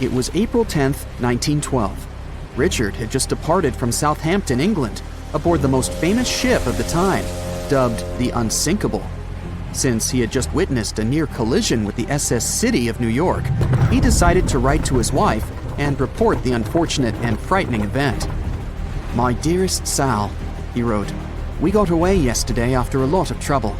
It was April 10th, 1912. Richard had just departed from Southampton, England, aboard the most famous ship of the time, dubbed the Unsinkable. Since he had just witnessed a near collision with the SS City of New York, he decided to write to his wife and report the unfortunate and frightening event. "My dearest Sal," he wrote, "we got away yesterday after a lot of trouble."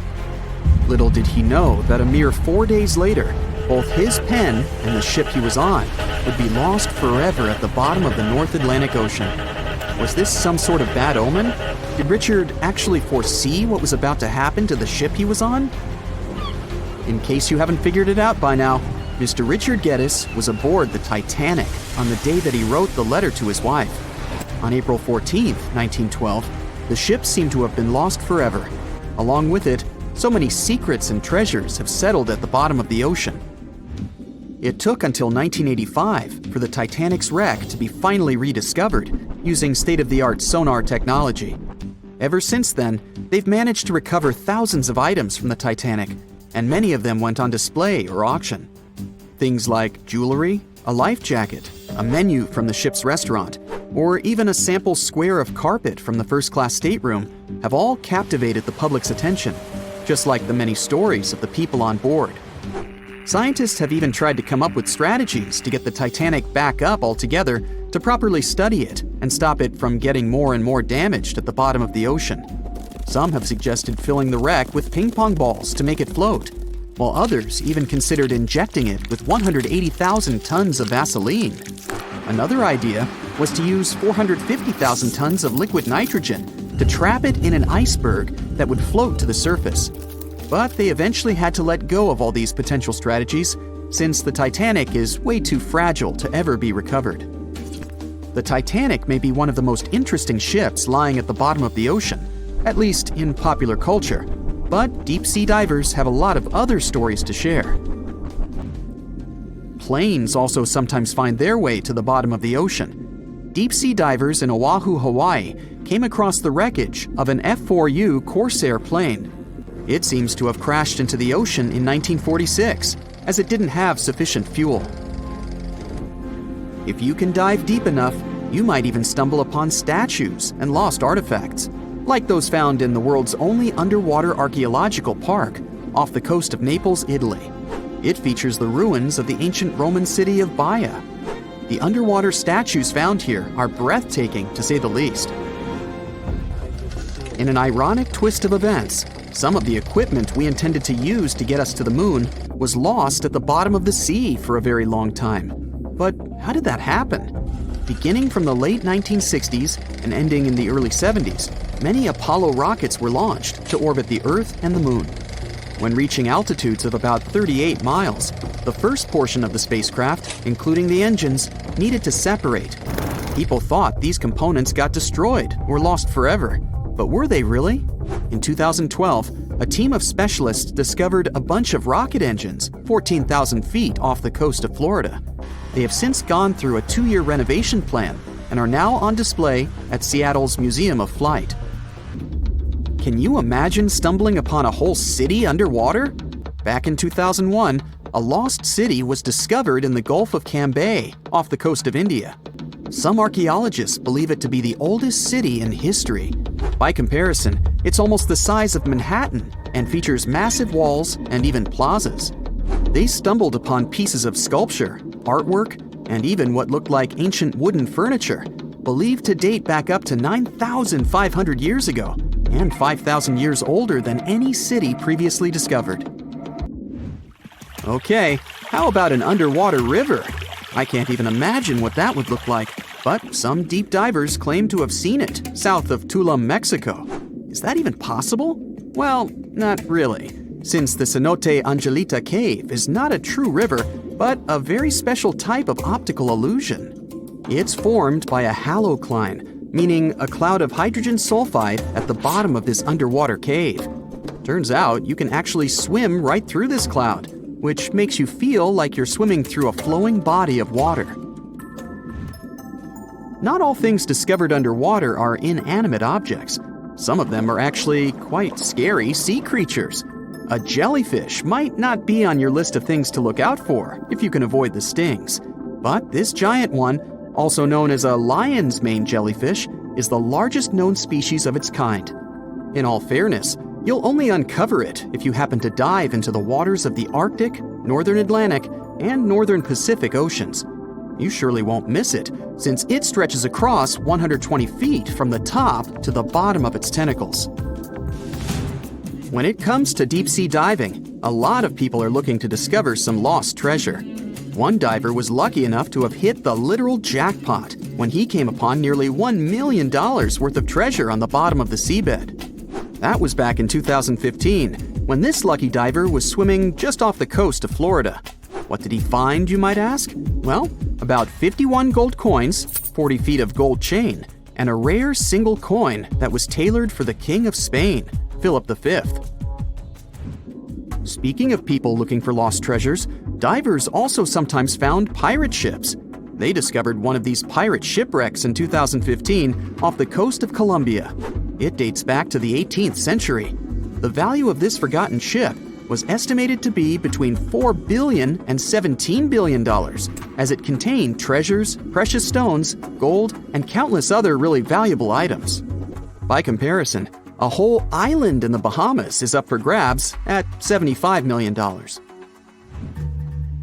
Little did he know that a mere 4 days later, both his pen and the ship he was on would be lost forever at the bottom of the North Atlantic Ocean. Was this some sort of bad omen? Did Richard actually foresee what was about to happen to the ship he was on? In case you haven't figured it out by now, Mr. Richard Geddes was aboard the Titanic on the day that he wrote the letter to his wife. On April 14th, 1912, the ship seemed to have been lost forever. Along with it, so many secrets and treasures have settled at the bottom of the ocean. It took until 1985 for the Titanic's wreck to be finally rediscovered using state-of-the-art sonar technology. Ever since then, they've managed to recover thousands of items from the Titanic, and many of them went on display or auction. Things like jewelry, a life jacket, a menu from the ship's restaurant, or even a sample square of carpet from the first-class stateroom have all captivated the public's attention, just like the many stories of the people on board. Scientists have even tried to come up with strategies to get the Titanic back up altogether to properly study it and stop it from getting more and more damaged at the bottom of the ocean. Some have suggested filling the wreck with ping pong balls to make it float, while others even considered injecting it with 180,000 tons of Vaseline. Another idea was to use 450,000 tons of liquid nitrogen to trap it in an iceberg that would float to the surface. But they eventually had to let go of all these potential strategies since the Titanic is way too fragile to ever be recovered. The Titanic may be one of the most interesting ships lying at the bottom of the ocean, at least in popular culture, but deep-sea divers have a lot of other stories to share. Planes also sometimes find their way to the bottom of the ocean. Deep-sea divers in Oahu, Hawaii, came across the wreckage of an F-4U Corsair plane. It seems to have crashed into the ocean in 1946, as it didn't have sufficient fuel. If you can dive deep enough, you might even stumble upon statues and lost artifacts, like those found in the world's only underwater archaeological park off the coast of Naples, Italy. It features the ruins of the ancient Roman city of Baia. The underwater statues found here are breathtaking, to say the least. In an ironic twist of events, some of the equipment we intended to use to get us to the moon was lost at the bottom of the sea for a very long time. But how did that happen? Beginning from the late 1960s and ending in the early 70s, many Apollo rockets were launched to orbit the Earth and the Moon. When reaching altitudes of about 38 miles, the first portion of the spacecraft, including the engines, needed to separate. People thought these components got destroyed or lost forever. But were they really? In 2012, a team of specialists discovered a bunch of rocket engines 14,000 feet off the coast of Florida. They have since gone through a 2-year renovation plan and are now on display at Seattle's Museum of Flight. Can you imagine stumbling upon a whole city underwater? Back in 2001, a lost city was discovered in the Gulf of Cambay, off the coast of India. Some archaeologists believe it to be the oldest city in history. By comparison, it's almost the size of Manhattan and features massive walls and even plazas. They stumbled upon pieces of sculpture, artwork, and even what looked like ancient wooden furniture, believed to date back up to 9,500 years ago and 5,000 years older than any city previously discovered. Okay, how about an underwater river? I can't even imagine what that would look like, but some deep divers claim to have seen it south of Tulum, Mexico. Is that even possible? Well, not really, since the Cenote Angelita Cave is not a true river, but a very special type of optical illusion. It's formed by a halocline, meaning a cloud of hydrogen sulfide at the bottom of this underwater cave. Turns out you can actually swim right through this cloud, which makes you feel like you're swimming through a flowing body of water. Not all things discovered underwater are inanimate objects. Some of them are actually quite scary sea creatures. A jellyfish might not be on your list of things to look out for if you can avoid the stings. But this giant one, also known as a lion's mane jellyfish, is the largest known species of its kind. In all fairness, you'll only uncover it if you happen to dive into the waters of the Arctic, Northern Atlantic, and Northern Pacific Oceans. You surely won't miss it, since it stretches across 120 feet from the top to the bottom of its tentacles. When it comes to deep-sea diving, a lot of people are looking to discover some lost treasure. One diver was lucky enough to have hit the literal jackpot when he came upon nearly $1 million worth of treasure on the bottom of the seabed. That was back in 2015, when this lucky diver was swimming just off the coast of Florida. What did he find, you might ask? Well, about 51 gold coins, 40 feet of gold chain, and a rare single coin that was tailored for the King of Spain, Philip V. Speaking of people looking for lost treasures, divers also sometimes found pirate ships. They discovered one of these pirate shipwrecks in 2015 off the coast of Colombia. It dates back to the 18th century. The value of this forgotten ship was estimated to be between $4 billion and $17 billion, as it contained treasures, precious stones, gold, and countless other really valuable items. By comparison, a whole island in the Bahamas is up for grabs at $75 million.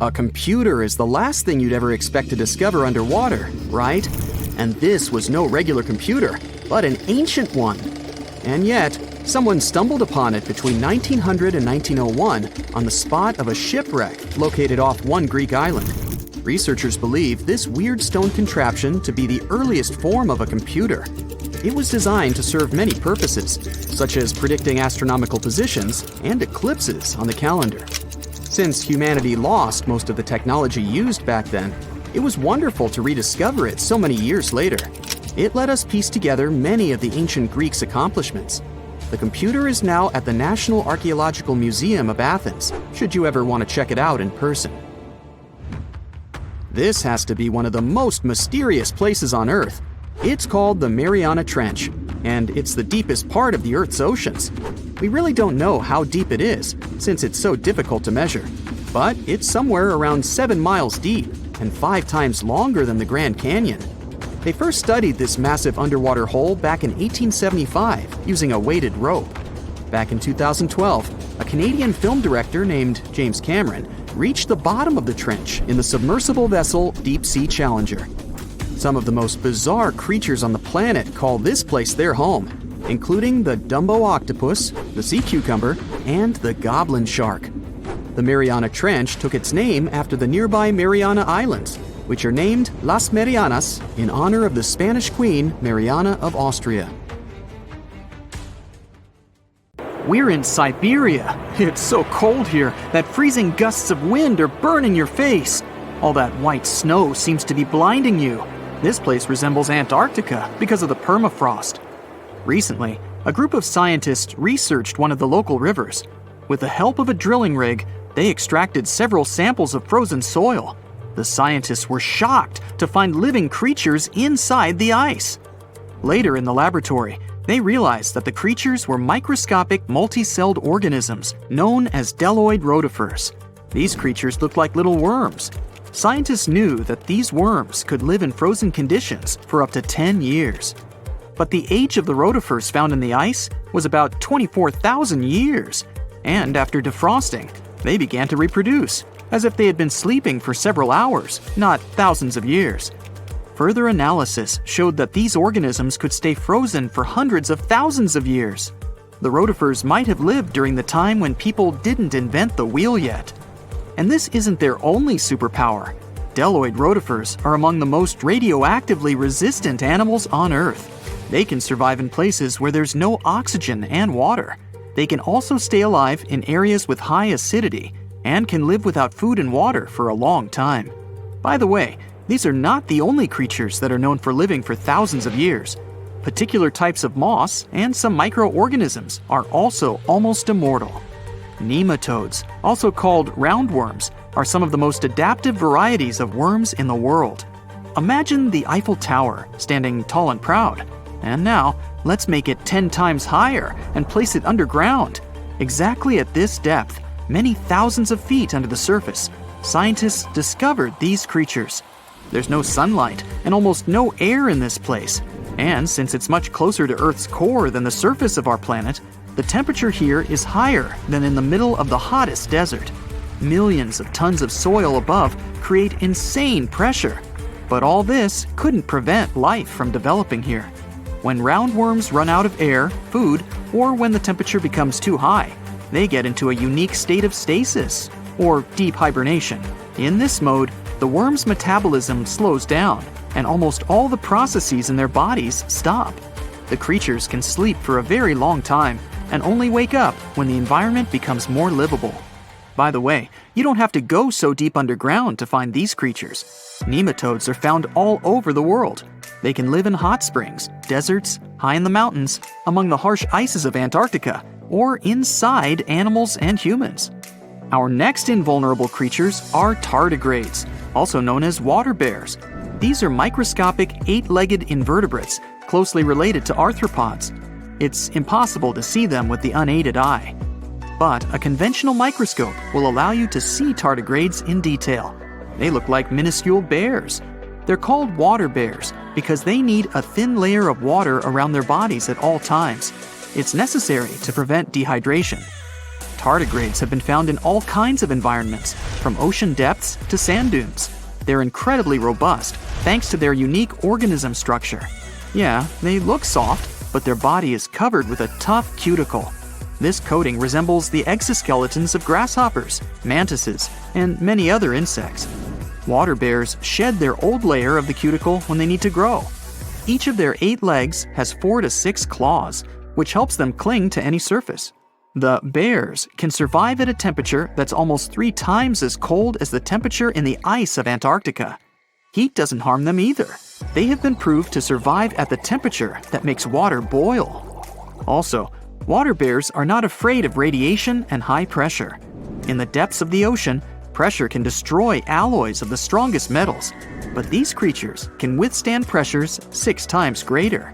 A computer is the last thing you'd ever expect to discover underwater, right? And this was no regular computer, but an ancient one. And yet, someone stumbled upon it between 1900 and 1901 on the spot of a shipwreck located off one Greek island. Researchers believe this weird stone contraption to be the earliest form of a computer. It was designed to serve many purposes, such as predicting astronomical positions and eclipses on the calendar. Since humanity lost most of the technology used back then, it was wonderful to rediscover it so many years later. It let us piece together many of the ancient Greeks' accomplishments. The computer is now at the National Archaeological Museum of Athens, should you ever want to check it out in person. This has to be one of the most mysterious places on Earth. It's called the Mariana Trench, and it's the deepest part of the Earth's oceans. We really don't know how deep it is, since it's so difficult to measure. But it's somewhere around 7 miles deep, and 5 times longer than the Grand Canyon. They first studied this massive underwater hole back in 1875 using a weighted rope. Back in 2012, a Canadian film director named James Cameron reached the bottom of the trench in the submersible vessel Deep Sea Challenger. Some of the most bizarre creatures on the planet call this place their home, including the Dumbo octopus, the sea cucumber, and the goblin shark. The Mariana Trench took its name after the nearby Mariana Islands, which are named Las Marianas in honor of the Spanish Queen Mariana of Austria. We're in Siberia. It's so cold here that freezing gusts of wind are burning your face. All that white snow seems to be blinding you. This place resembles Antarctica because of the permafrost. Recently, a group of scientists researched one of the local rivers. With the help of a drilling rig, they extracted several samples of frozen soil. The scientists were shocked to find living creatures inside the ice. Later in the laboratory, they realized that the creatures were microscopic multi-celled organisms known as bdelloid rotifers. These creatures looked like little worms. Scientists knew that these worms could live in frozen conditions for up to 10 years. But the age of the rotifers found in the ice was about 24,000 years. And after defrosting, they began to reproduce, as if they had been sleeping for several hours, not thousands of years. Further analysis showed that these organisms could stay frozen for hundreds of thousands of years. The rotifers might have lived during the time when people didn't invent the wheel yet. And this isn't their only superpower. Bdelloid rotifers are among the most radioactively resistant animals on Earth. They can survive in places where there's no oxygen and water. They can also stay alive in areas with high acidity and can live without food and water for a long time. By the way, these are not the only creatures that are known for living for thousands of years. Particular types of moss and some microorganisms are also almost immortal. Nematodes, also called roundworms, are some of the most adaptive varieties of worms in the world. Imagine the Eiffel Tower standing tall and proud. And now, let's make it 10 times higher and place it underground. Exactly at this depth, many thousands of feet under the surface, scientists discovered these creatures. There's no sunlight and almost no air in this place. And since it's much closer to Earth's core than the surface of our planet, the temperature here is higher than in the middle of the hottest desert. Millions of tons of soil above create insane pressure. But all this couldn't prevent life from developing here. When roundworms run out of air, food, or when the temperature becomes too high, they get into a unique state of stasis, or deep hibernation. In this mode, the worm's metabolism slows down, and almost all the processes in their bodies stop. The creatures can sleep for a very long time, and only wake up when the environment becomes more livable. By the way, you don't have to go so deep underground to find these creatures. Nematodes are found all over the world. They can live in hot springs, deserts, high in the mountains, among the harsh ices of Antarctica, or inside animals and humans. Our next invulnerable creatures are tardigrades, also known as water bears. These are microscopic, 8-legged invertebrates closely related to arthropods. It's impossible to see them with the unaided eye. But a conventional microscope will allow you to see tardigrades in detail. They look like minuscule bears. They're called water bears because they need a thin layer of water around their bodies at all times. It's necessary to prevent dehydration. Tardigrades have been found in all kinds of environments, from ocean depths to sand dunes. They're incredibly robust, thanks to their unique organism structure. Yeah, they look soft, but their body is covered with a tough cuticle. This coating resembles the exoskeletons of grasshoppers, mantises, and many other insects. Water bears shed their old layer of the cuticle when they need to grow. Each of their 8 legs has 4 to 6 claws, which helps them cling to any surface. The bears can survive at a temperature that's almost 3 times as cold as the temperature in the ice of Antarctica. Heat doesn't harm them either. They have been proved to survive at the temperature that makes water boil. Also, water bears are not afraid of radiation and high pressure. In the depths of the ocean, pressure can destroy alloys of the strongest metals, but these creatures can withstand pressures 6 times greater.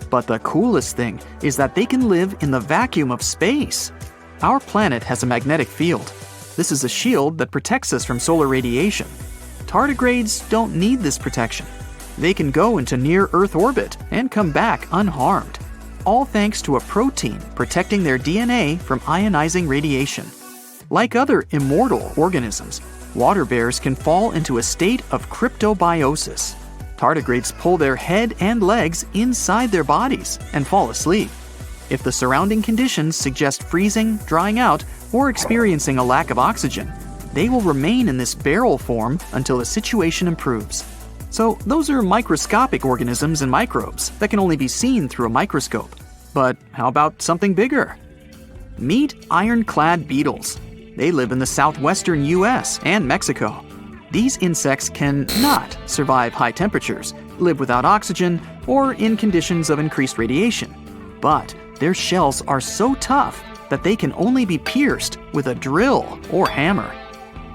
But the coolest thing is that they can live in the vacuum of space. Our planet has a magnetic field. This is a shield that protects us from solar radiation. Tardigrades don't need this protection. They can go into near-Earth orbit and come back unharmed, all thanks to a protein protecting their DNA from ionizing radiation. Like other immortal organisms, water bears can fall into a state of cryptobiosis. Tardigrades pull their head and legs inside their bodies and fall asleep. If the surrounding conditions suggest freezing, drying out, or experiencing a lack of oxygen, they will remain in this barrel form until the situation improves. So those are microscopic organisms and microbes that can only be seen through a microscope. But how about something bigger? Meet ironclad beetles. They live in the southwestern US and Mexico. These insects cannot survive high temperatures, live without oxygen, or in conditions of increased radiation. But their shells are so tough that they can only be pierced with a drill or hammer.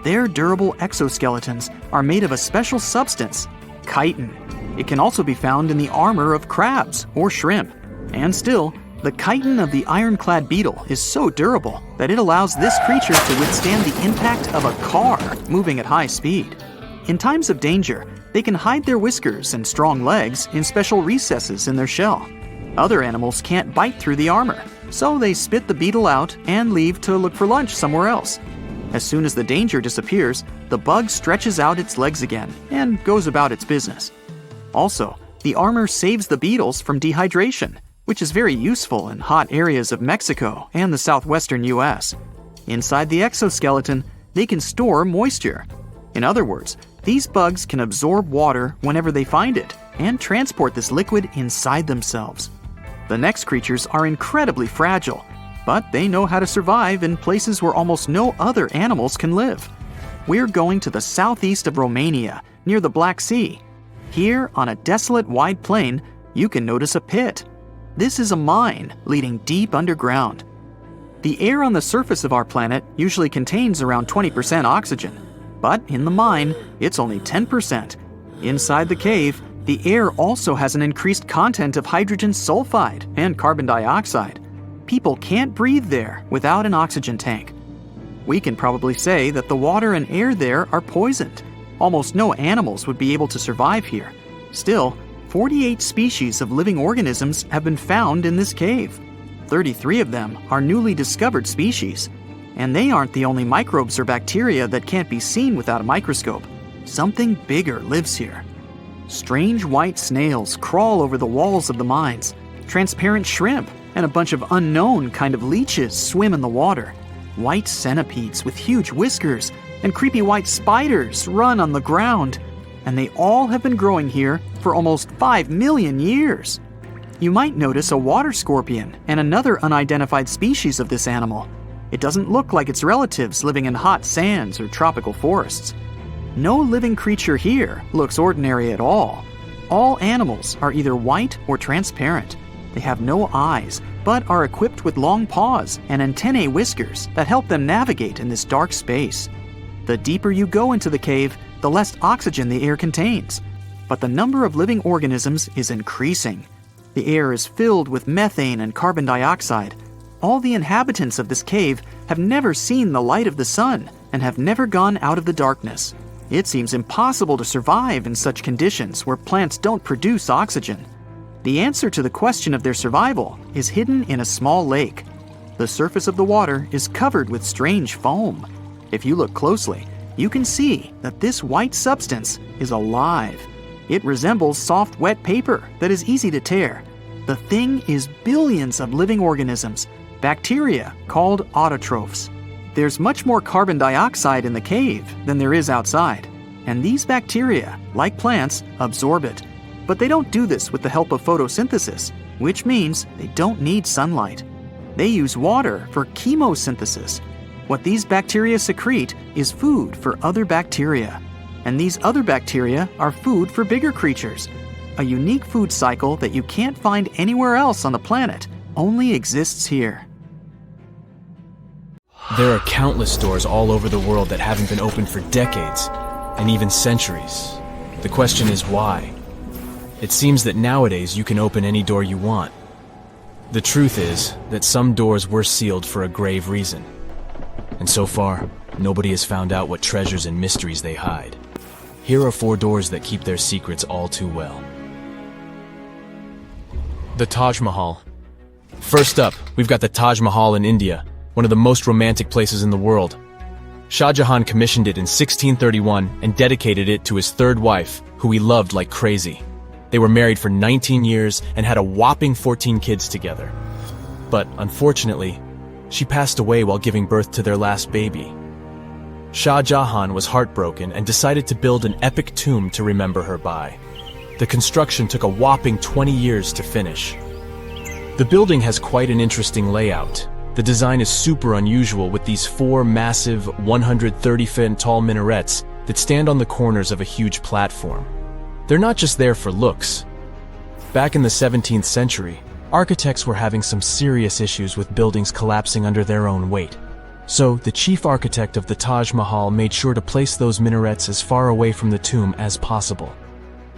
Their durable exoskeletons are made of a special substance, chitin. It can also be found in the armor of crabs or shrimp. And still, the chitin of the ironclad beetle is so durable that it allows this creature to withstand the impact of a car moving at high speed. In times of danger, they can hide their whiskers and strong legs in special recesses in their shell. Other animals can't bite through the armor, so they spit the beetle out and leave to look for lunch somewhere else. As soon as the danger disappears, the bug stretches out its legs again and goes about its business. Also, the armor saves the beetles from dehydration, which is very useful in hot areas of Mexico and the southwestern US. Inside the exoskeleton, they can store moisture. In other words, these bugs can absorb water whenever they find it and transport this liquid inside themselves. The next creatures are incredibly fragile, but they know how to survive in places where almost no other animals can live. We're going to the southeast of Romania, near the Black Sea. Here, on a desolate wide plain, you can notice a pit. This is a mine leading deep underground. The air on the surface of our planet usually contains around 20% oxygen, but in the mine, it's only 10%. Inside the cave, the air also has an increased content of hydrogen sulfide and carbon dioxide. People can't breathe there without an oxygen tank. We can probably say that the water and air there are poisoned. almost no animals would be able to survive here. Still, 48 species of living organisms have been found in this cave. 33 of them are newly discovered species. And they aren't the only microbes or bacteria that can't be seen without a microscope. Something bigger lives here. Strange white snails crawl over the walls of the mines. Transparent shrimp and a bunch of unknown kind of leeches swim in the water. White centipedes with huge whiskers and creepy white spiders run on the ground. And they all have been growing here for almost 5 million years. You might notice a water scorpion and another unidentified species of this animal. It doesn't look like its relatives living in hot sands or tropical forests. No living creature here looks ordinary at all. All animals are either white or transparent. They have no eyes, but are equipped with long paws and antennae whiskers that help them navigate in this dark space. The deeper you go into the cave, the less oxygen the air contains. But the number of living organisms is increasing. The air is filled with methane and carbon dioxide. All the inhabitants of this cave have never seen the light of the sun and have never gone out of the darkness. It seems impossible to survive in such conditions where plants don't produce oxygen. The answer to the question of their survival is hidden in a small lake. The surface of the water is covered with strange foam. If you look closely, you can see that this white substance is alive. It resembles soft, wet paper that is easy to tear. The thing is billions of living organisms, bacteria called autotrophs. There's much more carbon dioxide in the cave than there is outside, and these bacteria, like plants, absorb it. But they don't do this with the help of photosynthesis, which means they don't need sunlight. They use water for chemosynthesis. What these bacteria secrete is food for other bacteria, and these other bacteria are food for bigger creatures. A unique food cycle that you can't find anywhere else on the planet only exists here. There are countless doors all over the world that haven't been opened for decades, and even centuries. The question is why? It seems that nowadays you can open any door you want. The truth is that some doors were sealed for a grave reason. And so far, nobody has found out what treasures and mysteries they hide. Here are 4 doors that keep their secrets all too well. The Taj Mahal. First up, we've got the Taj Mahal in India, one of the most romantic places in the world. Shah Jahan commissioned it in 1631 and dedicated it to his 3rd wife, who he loved like crazy. They were married for 19 years and had a whopping 14 kids together. But unfortunately, she passed away while giving birth to their last baby. Shah Jahan was heartbroken and decided to build an epic tomb to remember her by. The construction took a whopping 20 years to finish. The building has quite an interesting layout. The design is super unusual with these 4 massive 130-foot tall minarets that stand on the corners of a huge platform. They're not just there for looks. Back in the 17th century, architects were having some serious issues with buildings collapsing under their own weight. So, the chief architect of the Taj Mahal made sure to place those minarets as far away from the tomb as possible.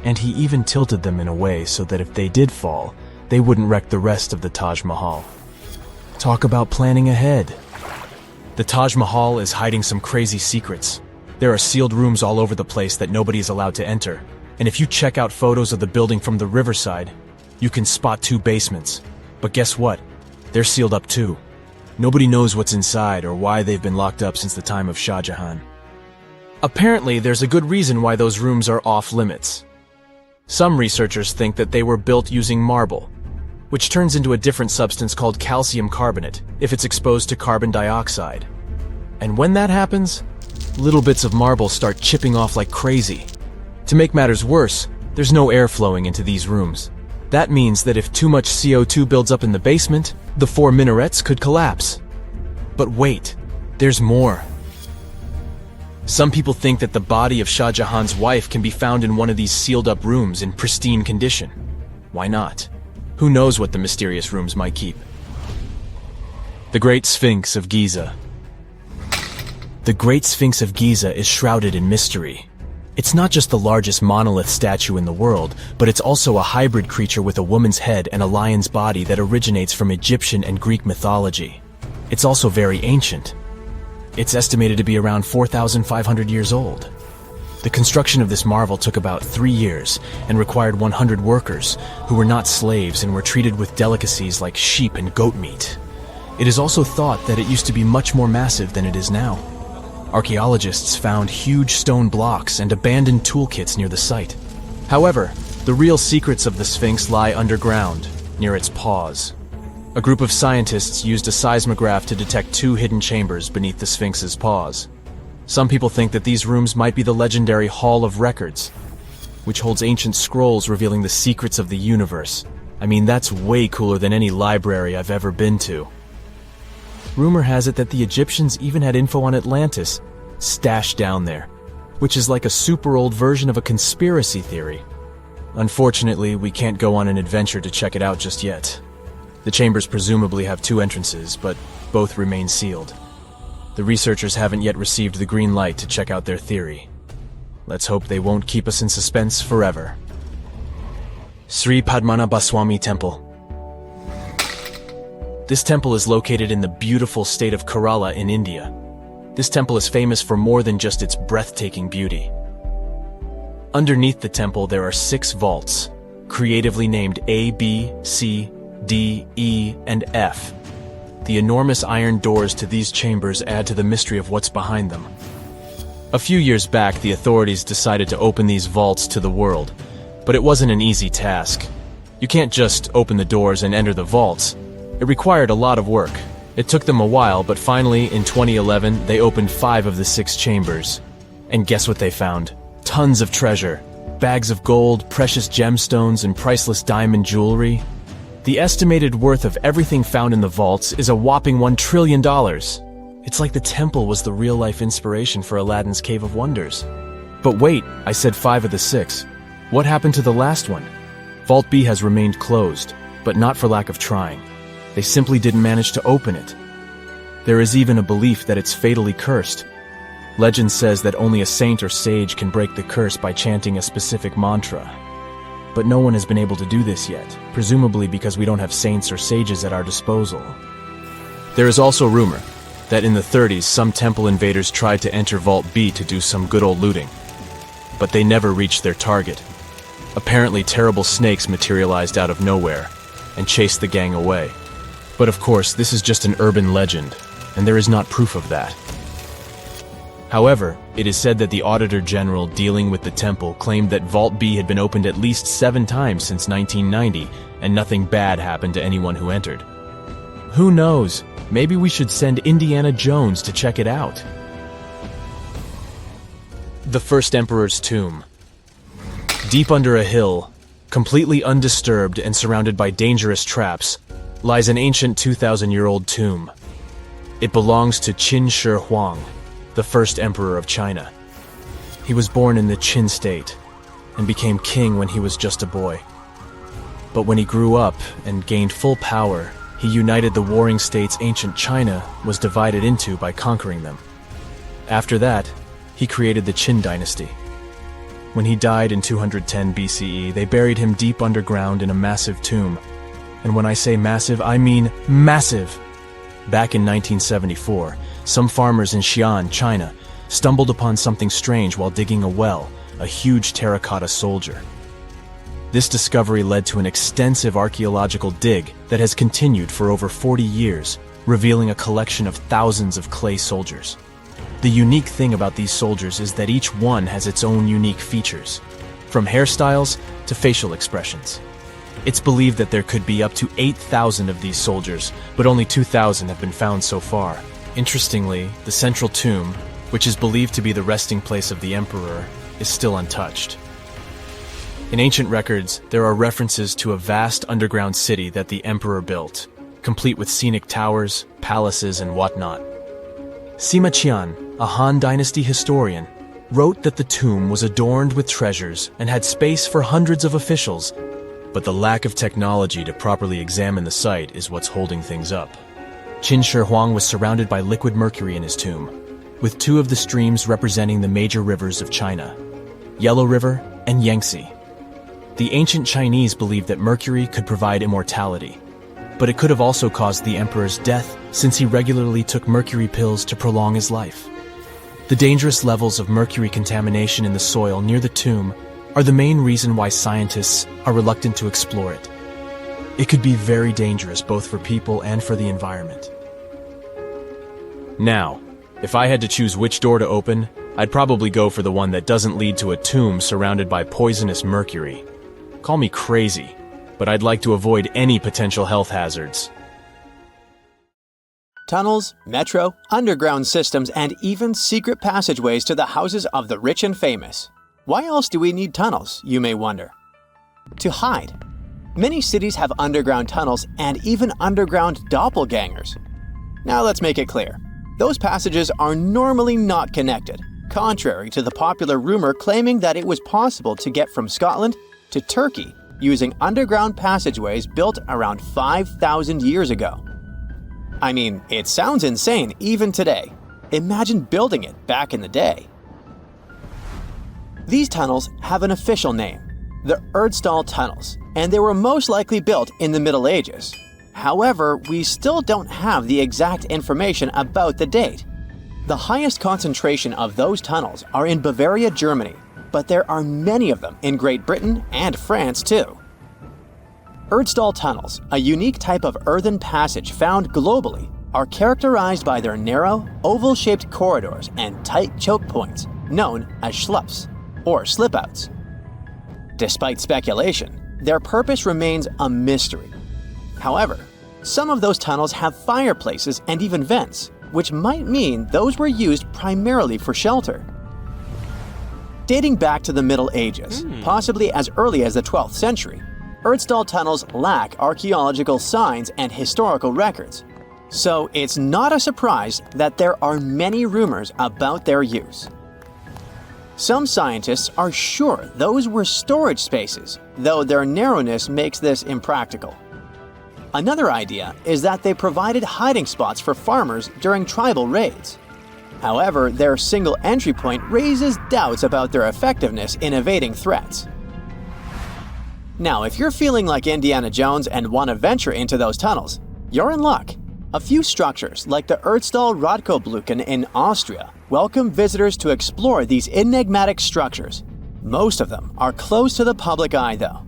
And he even tilted them in a way so that if they did fall, they wouldn't wreck the rest of the Taj Mahal. Talk about planning ahead. The Taj Mahal is hiding some crazy secrets. There are sealed rooms all over the place that nobody is allowed to enter. And if you check out photos of the building from the riverside, you can spot 2 basements. But guess what? They're sealed up too. Nobody knows what's inside or why they've been locked up since the time of Shah Jahan. Apparently, there's a good reason why those rooms are off limits. Some researchers think that they were built using marble, which turns into a different substance called calcium carbonate if it's exposed to carbon dioxide. And when that happens, little bits of marble start chipping off like crazy. To make matters worse, there's no air flowing into these rooms. That means that if too much CO2 builds up in the basement, the 4 minarets could collapse. But wait, there's more. Some people think that the body of Shah Jahan's wife can be found in one of these sealed up rooms in pristine condition. Why not? Who knows what the mysterious rooms might keep? The Great Sphinx of Giza. The Great Sphinx of Giza is shrouded in mystery. It's not just the largest monolith statue in the world, but it's also a hybrid creature with a woman's head and a lion's body that originates from Egyptian and Greek mythology. It's also very ancient. It's estimated to be around 4,500 years old. The construction of this marvel took about 3 years and required 100 workers who were not slaves and were treated with delicacies like sheep and goat meat. It is also thought that it used to be much more massive than it is now. Archaeologists found huge stone blocks and abandoned toolkits near the site. However, the real secrets of the Sphinx lie underground, near its paws. A group of scientists used a seismograph to detect 2 hidden chambers beneath the Sphinx's paws. Some people think that these rooms might be the legendary Hall of Records, which holds ancient scrolls revealing the secrets of the universe. I mean, that's way cooler than any library I've ever been to. Rumor has it that the Egyptians even had info on Atlantis stashed down there, which is like a super old version of a conspiracy theory. Unfortunately, we can't go on an adventure to check it out just yet. The chambers presumably have 2 entrances, but both remain sealed. The researchers haven't yet received the green light to check out their theory. Let's hope they won't keep us in suspense forever. Sri Padmanabhaswamy Temple. This temple is located in the beautiful state of Kerala in India. This temple is famous for more than just its breathtaking beauty. Underneath the temple there are 6 vaults, creatively named A, B, C, D, E, and F. The enormous iron doors to these chambers add to the mystery of what's behind them. A few years back, the authorities decided to open these vaults to the world, but it wasn't an easy task. You can't just open the doors and enter the vaults. It required a lot of work. It took them a while, but finally, in 2011, they opened 5 of the 6 chambers. And guess what they found? Tons of treasure. Bags of gold, precious gemstones, and priceless diamond jewelry. The estimated worth of everything found in the vaults is a whopping $1 trillion. It's like the temple was the real-life inspiration for Aladdin's Cave of Wonders. But wait, I said 5 of the 6. What happened to the last one? Vault B has remained closed, but not for lack of trying. They simply didn't manage to open it. There is even a belief that it's fatally cursed. Legend says that only a saint or sage can break the curse by chanting a specific mantra. But no one has been able to do this yet, presumably because we don't have saints or sages at our disposal. There is also rumor that in the 30s some temple invaders tried to enter Vault B to do some good old looting. But they never reached their target. Apparently terrible snakes materialized out of nowhere and chased the gang away. But of course, this is just an urban legend, and there is not proof of that. However, it is said that the Auditor General dealing with the temple claimed that Vault B had been opened at least 7 times since 1990, and nothing bad happened to anyone who entered. Who knows? Maybe we should send Indiana Jones to check it out. The First Emperor's Tomb. Deep under a hill, completely undisturbed and surrounded by dangerous traps, lies an ancient 2,000-year-old tomb. It belongs to Qin Shi Huang, the first emperor of China. He was born in the Qin state and became king when he was just a boy. But when he grew up and gained full power, he united the warring states ancient China was divided into by conquering them. After that, he created the Qin dynasty. When he died in 210 BCE, they buried him deep underground in a massive tomb. And when I say massive, I mean massive! Back in 1974, some farmers in Xi'an, China, stumbled upon something strange while digging a well, a huge terracotta soldier. This discovery led to an extensive archaeological dig that has continued for over 40 years, revealing a collection of thousands of clay soldiers. The unique thing about these soldiers is that each one has its own unique features, from hairstyles to facial expressions. It's believed that there could be up to 8,000 of these soldiers, but only 2,000 have been found so far. Interestingly, the central tomb, which is believed to be the resting place of the emperor, is still untouched. In ancient records, there are references to a vast underground city that the emperor built, complete with scenic towers, palaces, and whatnot. Sima Qian, a Han Dynasty historian, wrote that the tomb was adorned with treasures and had space for hundreds of officials, but the lack of technology to properly examine the site is what's holding things up. Qin Shi Huang was surrounded by liquid mercury in his tomb, with 2 of the streams representing the major rivers of China, Yellow River and Yangtze. The ancient Chinese believed that mercury could provide immortality, but it could have also caused the emperor's death since he regularly took mercury pills to prolong his life. The dangerous levels of mercury contamination in the soil near the tomb are the main reason why scientists are reluctant to explore it. It could be very dangerous both for people and for the environment. Now, if I had to choose which door to open, I'd probably go for the one that doesn't lead to a tomb surrounded by poisonous mercury. Call me crazy, but I'd like to avoid any potential health hazards. Tunnels, metro, underground systems, and even secret passageways to the houses of the rich and famous. Why else do we need tunnels, you may wonder? To hide. Many cities have underground tunnels and even underground doppelgangers. Now let's make it clear. Those passages are normally not connected, contrary to the popular rumor claiming that it was possible to get from Scotland to Turkey using underground passageways built around 5,000 years ago. I mean, it sounds insane even today. Imagine building it back in the day. These tunnels have an official name, the Erdstall tunnels, and they were most likely built in the Middle Ages. However, we still don't have the exact information about the date. The highest concentration of those tunnels are in Bavaria, Germany, but there are many of them in Great Britain and France too. Erdstall tunnels, a unique type of earthen passage found globally, are characterized by their narrow, oval-shaped corridors and tight choke points, known as schlups, or slip-outs. Despite speculation, their purpose remains a mystery. However, some of those tunnels have fireplaces and even vents, which might mean those were used primarily for shelter. Dating back to the Middle Ages, possibly as early as the 12th century, Erdstall tunnels lack archaeological signs and historical records, so it's not a surprise that there are many rumors about their use. Some scientists are sure those were storage spaces, though their narrowness makes this impractical. Another idea is that they provided hiding spots for farmers during tribal raids. However, their single entry point raises doubts about their effectiveness in evading threats. Now, if you're feeling like Indiana Jones and want to venture into those tunnels, you're in luck. A few structures, like the Erdstall Radkobluken in Austria, welcome visitors to explore these enigmatic structures. Most of them are closed to the public eye, though.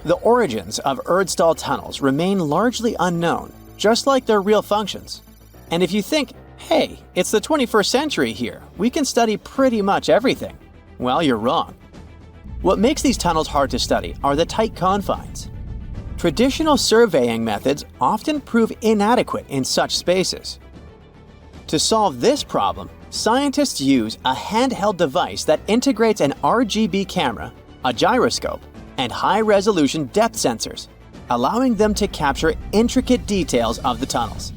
The origins of Erdstall tunnels remain largely unknown, just like their real functions. And if you think, hey, it's the 21st century here, we can study pretty much everything, well, you're wrong. What makes these tunnels hard to study are the tight confines. Traditional surveying methods often prove inadequate in such spaces. To solve this problem, scientists use a handheld device that integrates an RGB camera, a gyroscope, and high-resolution depth sensors, allowing them to capture intricate details of the tunnels.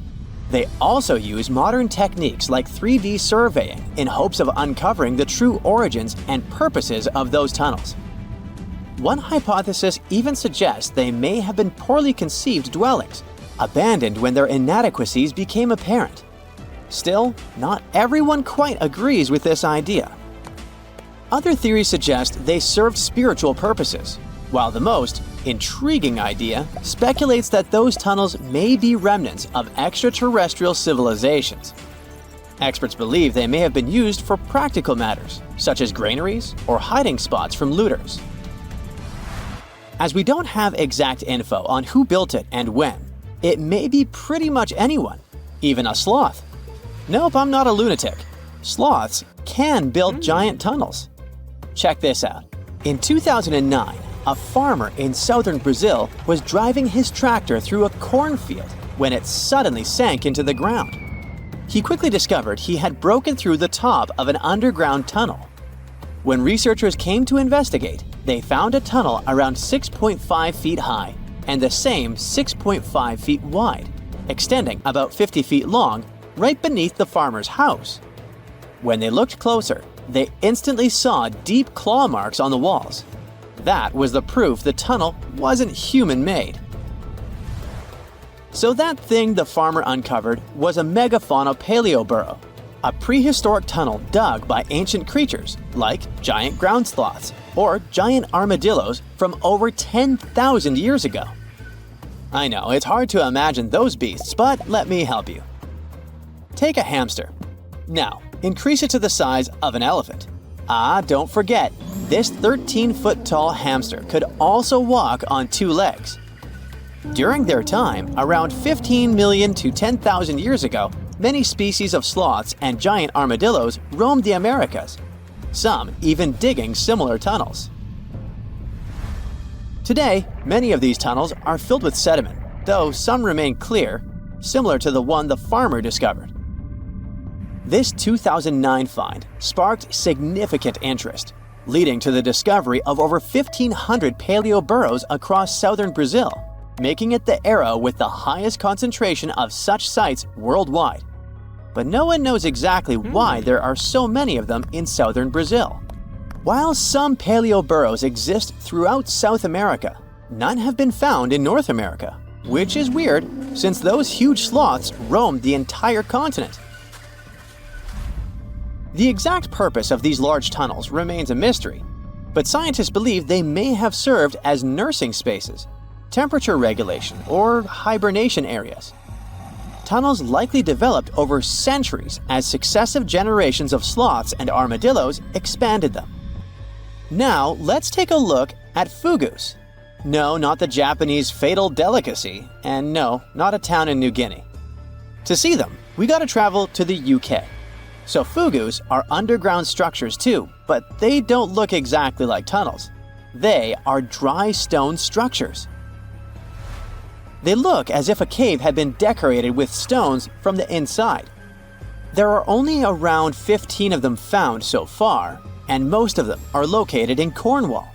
They also use modern techniques like 3D surveying in hopes of uncovering the true origins and purposes of those tunnels. One hypothesis even suggests they may have been poorly conceived dwellings, abandoned when their inadequacies became apparent. Still, not everyone quite agrees with this idea. Other theories suggest they served spiritual purposes, while the most intriguing idea speculates that those tunnels may be remnants of extraterrestrial civilizations. Experts believe they may have been used for practical matters, such as granaries or hiding spots from looters. As we don't have exact info on who built it and when, it may be pretty much anyone, even a sloth. Nope, I'm not a lunatic. Sloths can build giant tunnels. Check this out. In 2009, a farmer in southern Brazil was driving his tractor through a cornfield when it suddenly sank into the ground. He quickly discovered he had broken through the top of an underground tunnel. When researchers came to investigate, they found a tunnel around 6.5 feet high and the same 6.5 feet wide, extending about 50 feet long, right beneath the farmer's house. When they looked closer, they instantly saw deep claw marks on the walls. That was the proof the tunnel wasn't human-made. So that thing the farmer uncovered was a megafauna paleoburrow, a prehistoric tunnel dug by ancient creatures like giant ground sloths or giant armadillos from over 10,000 years ago. I know, it's hard to imagine those beasts, but let me help you. Take a hamster. Now, increase it to the size of an elephant. Don't forget, this 13-foot tall hamster could also walk on 2 legs. During their time, around 15 million to 10,000 years ago, many species of sloths and giant armadillos roamed the Americas, some even digging similar tunnels. Today, many of these tunnels are filled with sediment, though some remain clear, similar to the one the farmer discovered. This 2009 find sparked significant interest, leading to the discovery of over 1,500 paleo burrows across southern Brazil, making it the era with the highest concentration of such sites worldwide. But no one knows exactly why there are so many of them in southern Brazil. While some paleo burrows exist throughout South America, none have been found in North America, which is weird since those huge sloths roamed the entire continent. The exact purpose of these large tunnels remains a mystery, but scientists believe they may have served as nursing spaces, temperature regulation, or hibernation areas. Tunnels likely developed over centuries as successive generations of sloths and armadillos expanded them. Now, let's take a look at fogous. No, not the Japanese fatal delicacy, and no, not a town in New Guinea. To see them, we gotta travel to the UK. So fogous are underground structures too, but they don't look exactly like tunnels. They are dry stone structures. They look as if a cave had been decorated with stones from the inside. There are only around 15 of them found so far, and most of them are located in Cornwall.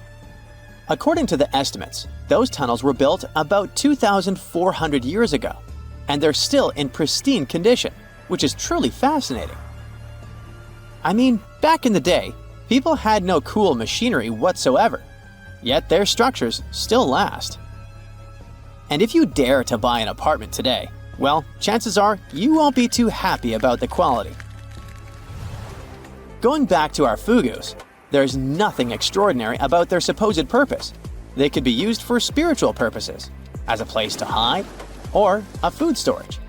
According to the estimates, those tunnels were built about 2,400 years ago, and they're still in pristine condition, which is truly fascinating. I mean, back in the day, people had no cool machinery whatsoever, yet their structures still last. And if you dare to buy an apartment today, well, chances are you won't be too happy about the quality. Going back to our fogous, there's nothing extraordinary about their supposed purpose. They could be used for spiritual purposes, as a place to hide, or a food storage.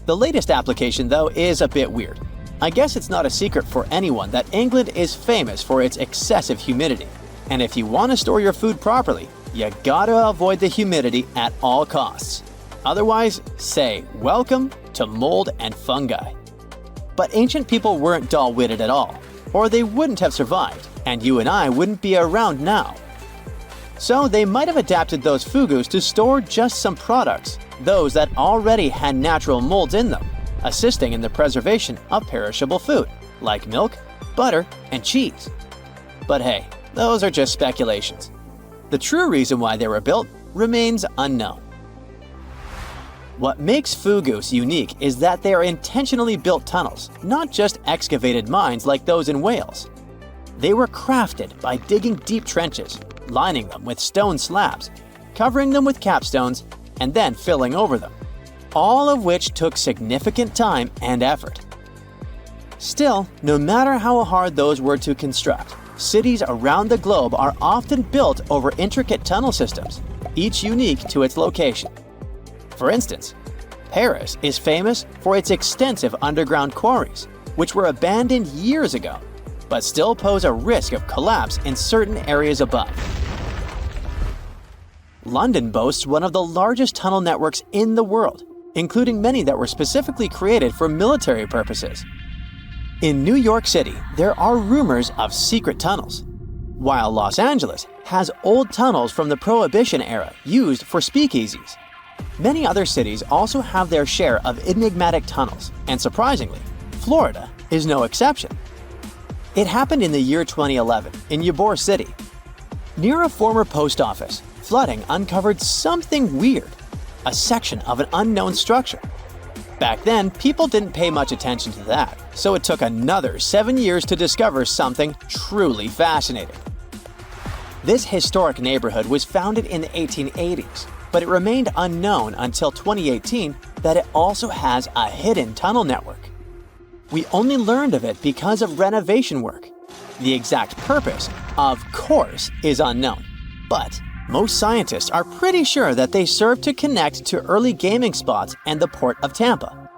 The latest application, though, is a bit weird. I guess it's not a secret for anyone that England is famous for its excessive humidity. And if you want to store your food properly, you gotta avoid the humidity at all costs. Otherwise, say welcome to mold and fungi. But ancient people weren't dull-witted at all, or they wouldn't have survived, and you and I wouldn't be around now. So they might have adapted those fogous to store just some products, those that already had natural molds in them, assisting in the preservation of perishable food, like milk, butter, and cheese. But hey, those are just speculations. The true reason why they were built remains unknown. What makes fogous unique is that they are intentionally built tunnels, not just excavated mines like those in Wales. They were crafted by digging deep trenches, lining them with stone slabs, covering them with capstones, and then filling over them, all of which took significant time and effort. Still, no matter how hard those were to construct, cities around the globe are often built over intricate tunnel systems, each unique to its location. For instance, Paris is famous for its extensive underground quarries, which were abandoned years ago, but still pose a risk of collapse in certain areas above. London boasts one of the largest tunnel networks in the world, including many that were specifically created for military purposes. In New York City, there are rumors of secret tunnels, while Los Angeles has old tunnels from the Prohibition era used for speakeasies. Many other cities also have their share of enigmatic tunnels, and surprisingly, Florida is no exception. It happened in the year 2011 in Ybor City. Near a former post office, flooding uncovered something weird, a section of an unknown structure. Back then, people didn't pay much attention to that, so it took another 7 years to discover something truly fascinating. This historic neighborhood was founded in the 1880s, but it remained unknown until 2018 that it also has a hidden tunnel network. We only learned of it because of renovation work. The exact purpose, of course, is unknown, but most scientists are pretty sure that they serve to connect to early gaming spots and the port of Tampa.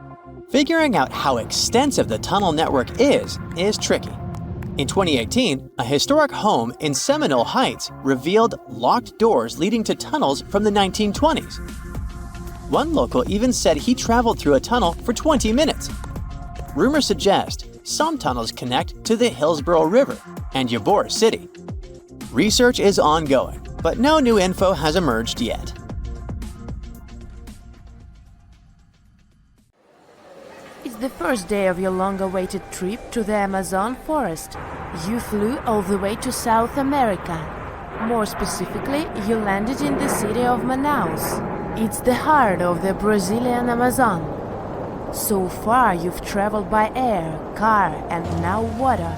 Figuring out how extensive the tunnel network is tricky. In 2018, a historic home in Seminole Heights revealed locked doors leading to tunnels from the 1920s. One local even said he traveled through a tunnel for 20 minutes. Rumors suggest some tunnels connect to the Hillsborough River and Ybor City. Research is ongoing, but no new info has emerged yet. It's the first day of your long-awaited trip to the Amazon forest. You flew all the way to South America. More specifically, you landed in the city of Manaus. It's the heart of the Brazilian Amazon. So far, you've traveled by air, car, and now water.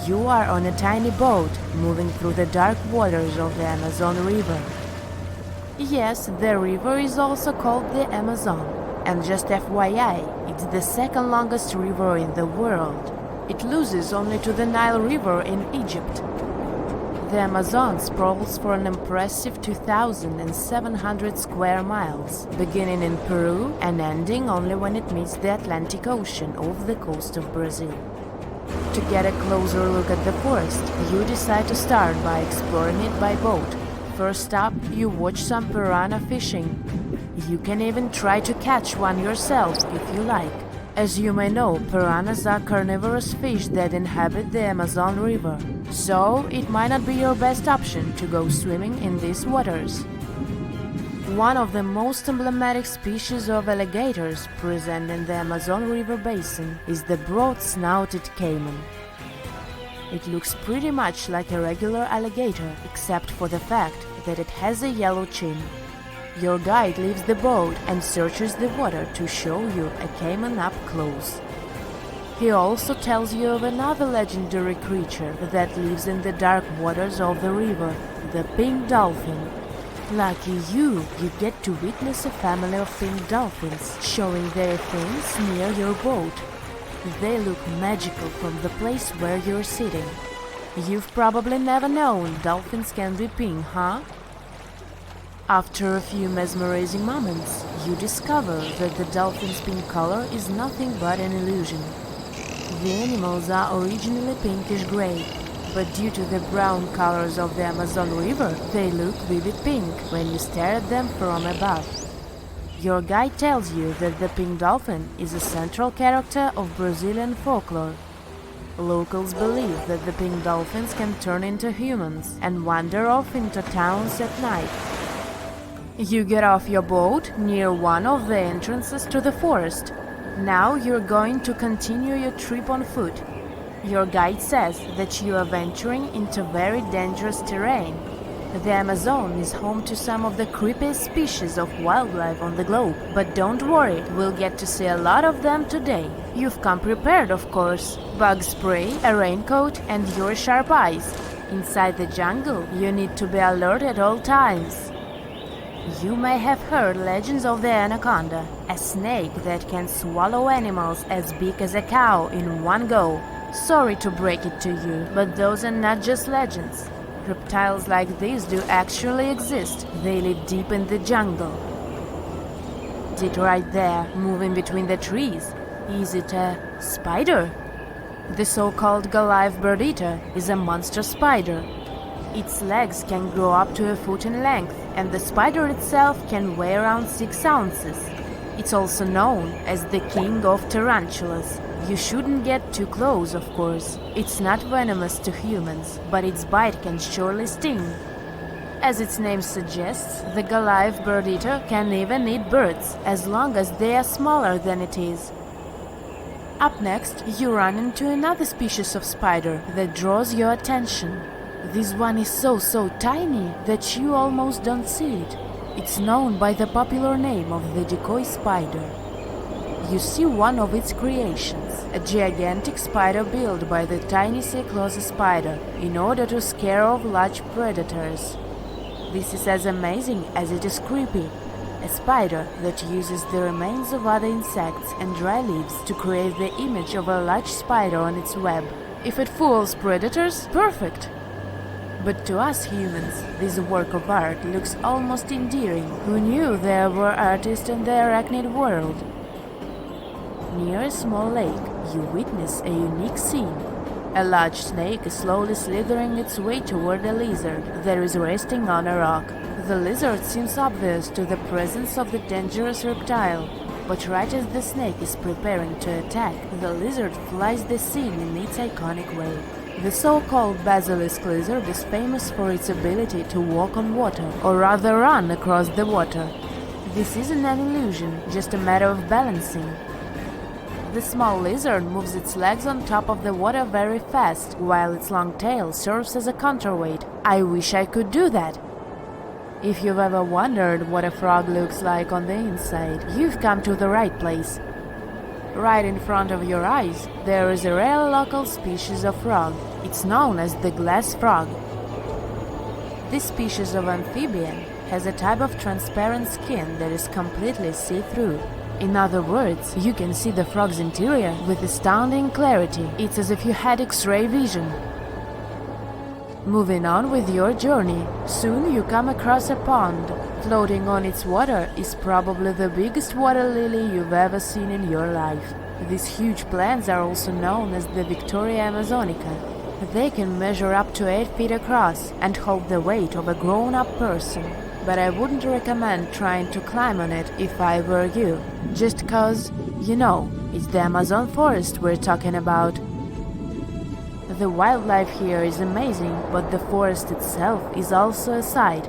You are on a tiny boat, moving through the dark waters of the Amazon River. Yes, the river is also called the Amazon. And just FYI, it's the second longest river in the world. It loses only to the Nile River in Egypt. The Amazon sprawls for an impressive 2,700 square miles, beginning in Peru and ending only when it meets the Atlantic Ocean off the coast of Brazil. To get a closer look at the forest, you decide to start by exploring it by boat. First up, you watch some piranha fishing. You can even try to catch one yourself if you like. As you may know, piranhas are carnivorous fish that inhabit the Amazon River, so it might not be your best option to go swimming in these waters. One of the most emblematic species of alligators present in the Amazon River basin is the broad-snouted caiman. It looks pretty much like a regular alligator, except for the fact that it has a yellow chin. Your guide leaves the boat and searches the water to show you a caiman up close. He also tells you of another legendary creature that lives in the dark waters of the river, the pink dolphin. Lucky you get to witness a family of pink dolphins showing their fins near your boat. They look magical from the place where you're sitting. You've probably never known dolphins can be pink, huh? After a few mesmerizing moments, you discover that the dolphin's pink color is nothing but an illusion. The animals are originally pinkish-gray, but due to the brown colors of the Amazon River, they look vivid pink when you stare at them from above. Your guide tells you that the pink dolphin is a central character of Brazilian folklore. Locals believe that the pink dolphins can turn into humans and wander off into towns at night. You get off your boat near one of the entrances to the forest. Now you're going to continue your trip on foot. Your guide says that you are venturing into very dangerous terrain. The Amazon is home to some of the creepiest species of wildlife on the globe. But don't worry, we'll get to see a lot of them today. You've come prepared, of course. Bug spray, a raincoat, and your sharp eyes. Inside the jungle, you need to be alert at all times. You may have heard legends of the anaconda, a snake that can swallow animals as big as a cow in one go. Sorry to break it to you, but those are not just legends. Reptiles like these do actually exist. They live deep in the jungle. Is it right there, moving between the trees? Is it a spider? The so-called Goliath bird-eater is a monster spider. Its legs can grow up to a foot in length, and the spider itself can weigh around 6 ounces. It's also known as the king of tarantulas. You shouldn't get too close, of course. It's not venomous to humans, but its bite can surely sting. As its name suggests, the Goliath bird-eater can even eat birds, as long as they are smaller than it is. Up next, you run into another species of spider that draws your attention. This one is so tiny that you almost don't see it. It's known by the popular name of the decoy spider. You see one of its creations, a gigantic spider built by the tiny Cyclosis spider in order to scare off large predators. This is as amazing as it is creepy. A spider that uses the remains of other insects and dry leaves to create the image of a large spider on its web. If it fools predators, perfect! But to us humans, this work of art looks almost endearing. Who knew there were artists in the arachnid world? Near a small lake, you witness a unique scene. A large snake is slowly slithering its way toward a lizard that is resting on a rock. The lizard seems obvious to the presence of the dangerous reptile, but right as the snake is preparing to attack, the lizard flies the scene in its iconic way. The so-called basilisk lizard is famous for its ability to walk on water, or rather run across the water. This isn't an illusion, just a matter of balancing. The small lizard moves its legs on top of the water very fast, while its long tail serves as a counterweight. I wish I could do that. If you've ever wondered what a frog looks like on the inside, you've come to the right place. Right in front of your eyes, there is a rare local species of frog. It's known as the glass frog. This species of amphibian has a type of transparent skin that is completely see-through. In other words, you can see the frog's interior with astounding clarity. It's as if you had X-ray vision. Moving on with your journey, soon you come across a pond. Floating on its water is probably the biggest water lily you've ever seen in your life. These huge plants are also known as the Victoria Amazonica. They can measure up to 8 feet across and hold the weight of a grown-up person. But I wouldn't recommend trying to climb on it if I were you, just cause, you know, it's the Amazon forest we're talking about. The wildlife here is amazing, but the forest itself is also a sight.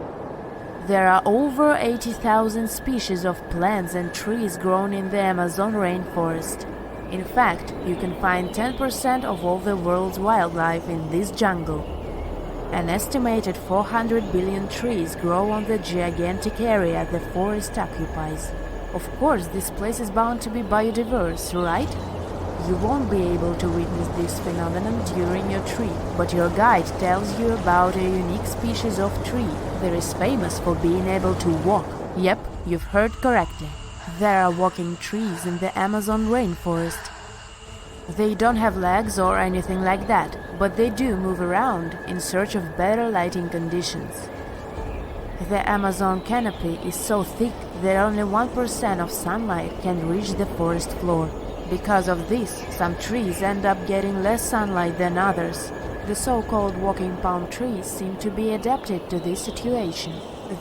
There are over 80,000 species of plants and trees grown in the Amazon rainforest. In fact, you can find 10% of all the world's wildlife in this jungle. An estimated 400 billion trees grow on the gigantic area the forest occupies. Of course, this place is bound to be biodiverse, right? You won't be able to witness this phenomenon during your trip, but your guide tells you about a unique species of tree that is famous for being able to walk. Yep, you've heard correctly. There are walking trees in the Amazon rainforest. They don't have legs or anything like that, but they do move around in search of better lighting conditions. The Amazon canopy is so thick that only 1% of sunlight can reach the forest floor. Because of this, some trees end up getting less sunlight than others. The so-called walking palm trees seem to be adapted to this situation.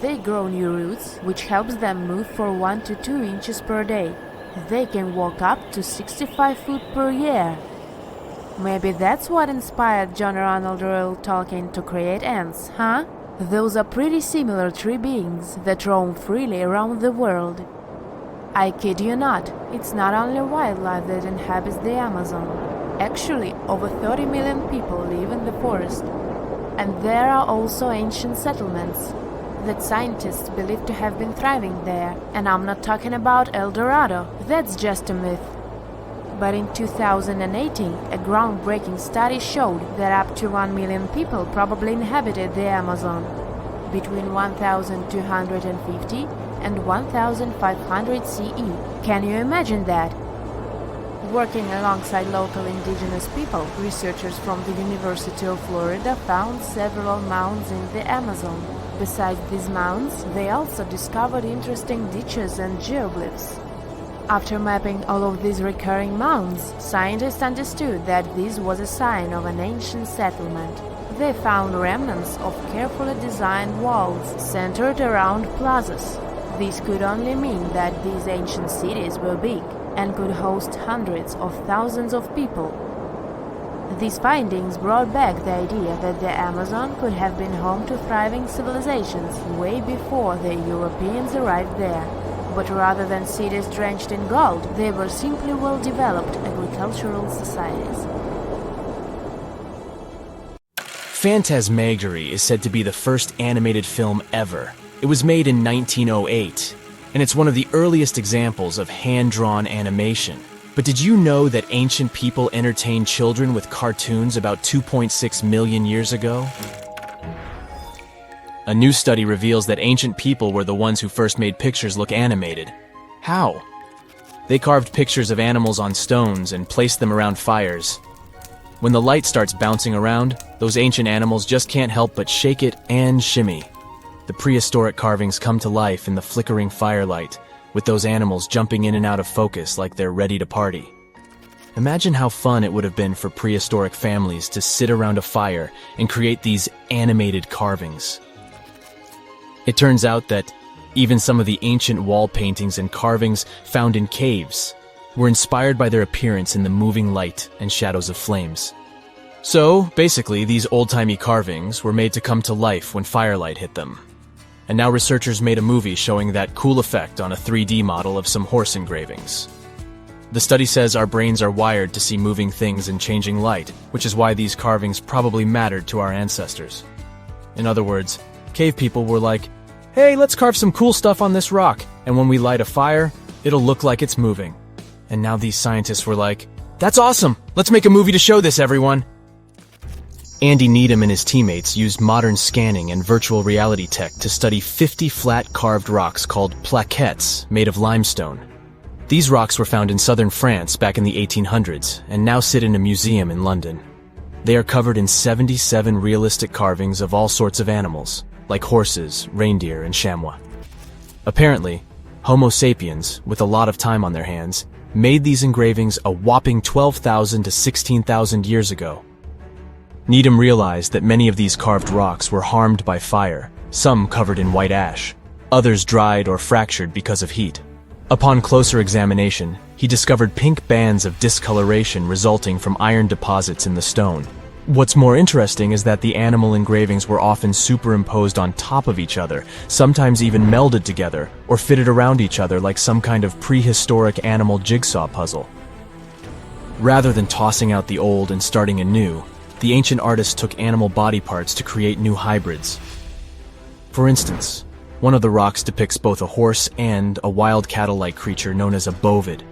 They grow new roots, which helps them move for 1 to 2 inches per day. They can walk up to 65 feet per year. Maybe that's what inspired John Ronald Reuel Tolkien to create ants, huh? Those are pretty similar tree beings that roam freely around the world. I kid you not, it's not only wildlife that inhabits the Amazon. Actually, over 30 million people live in the forest. And there are also ancient settlements that scientists believe to have been thriving there. And I'm not talking about El Dorado, that's just a myth. But in 2018, a groundbreaking study showed that up to 1 million people probably inhabited the Amazon, between 1250 and 1500 CE. Can you imagine that? Working alongside local indigenous people, researchers from the University of Florida found several mounds in the Amazon. Besides these mounds, they also discovered interesting ditches and geoglyphs. After mapping all of these recurring mounds, scientists understood that this was a sign of an ancient settlement. They found remnants of carefully designed walls centered around plazas. This could only mean that these ancient cities were big and could host hundreds of thousands of people. These findings brought back the idea that the Amazon could have been home to thriving civilizations way before the Europeans arrived there. But rather than cities drenched in gold, they were simply well-developed agricultural societies. Phantasmagory is said to be the first animated film ever. It was made in 1908, and it's one of the earliest examples of hand-drawn animation. But did you know that ancient people entertained children with cartoons about 2.6 million years ago? A new study reveals that ancient people were the ones who first made pictures look animated. How? They carved pictures of animals on stones and placed them around fires. When the light starts bouncing around, those ancient animals just can't help but shake it and shimmy. The prehistoric carvings come to life in the flickering firelight, with those animals jumping in and out of focus like they're ready to party. Imagine how fun it would have been for prehistoric families to sit around a fire and create these animated carvings. It turns out that even some of the ancient wall paintings and carvings found in caves were inspired by their appearance in the moving light and shadows of flames. So, basically, these old-timey carvings were made to come to life when firelight hit them. And now researchers made a movie showing that cool effect on a 3D model of some horse engravings. The study says our brains are wired to see moving things in changing light, which is why these carvings probably mattered to our ancestors. In other words, cave people were like, hey, let's carve some cool stuff on this rock, and when we light a fire, it'll look like it's moving. And now these scientists were like, that's awesome! Let's make a movie to show this, everyone! Andy Needham and his teammates used modern scanning and virtual reality tech to study 50 flat carved rocks called plaquettes made of limestone. These rocks were found in southern France back in the 1800s and now sit in a museum in London. They are covered in 77 realistic carvings of all sorts of animals, like horses, reindeer, and chamois. Apparently, Homo sapiens, with a lot of time on their hands, made these engravings a whopping 12,000 to 16,000 years ago. Needham realized that many of these carved rocks were harmed by fire, some covered in white ash, others dried or fractured because of heat. Upon closer examination, he discovered pink bands of discoloration resulting from iron deposits in the stone. What's more interesting is that the animal engravings were often superimposed on top of each other, sometimes even melded together, or fitted around each other like some kind of prehistoric animal jigsaw puzzle. Rather than tossing out the old and starting anew, the ancient artists took animal body parts to create new hybrids. For instance, one of the rocks depicts both a horse and a wild cattle-like creature known as a bovid.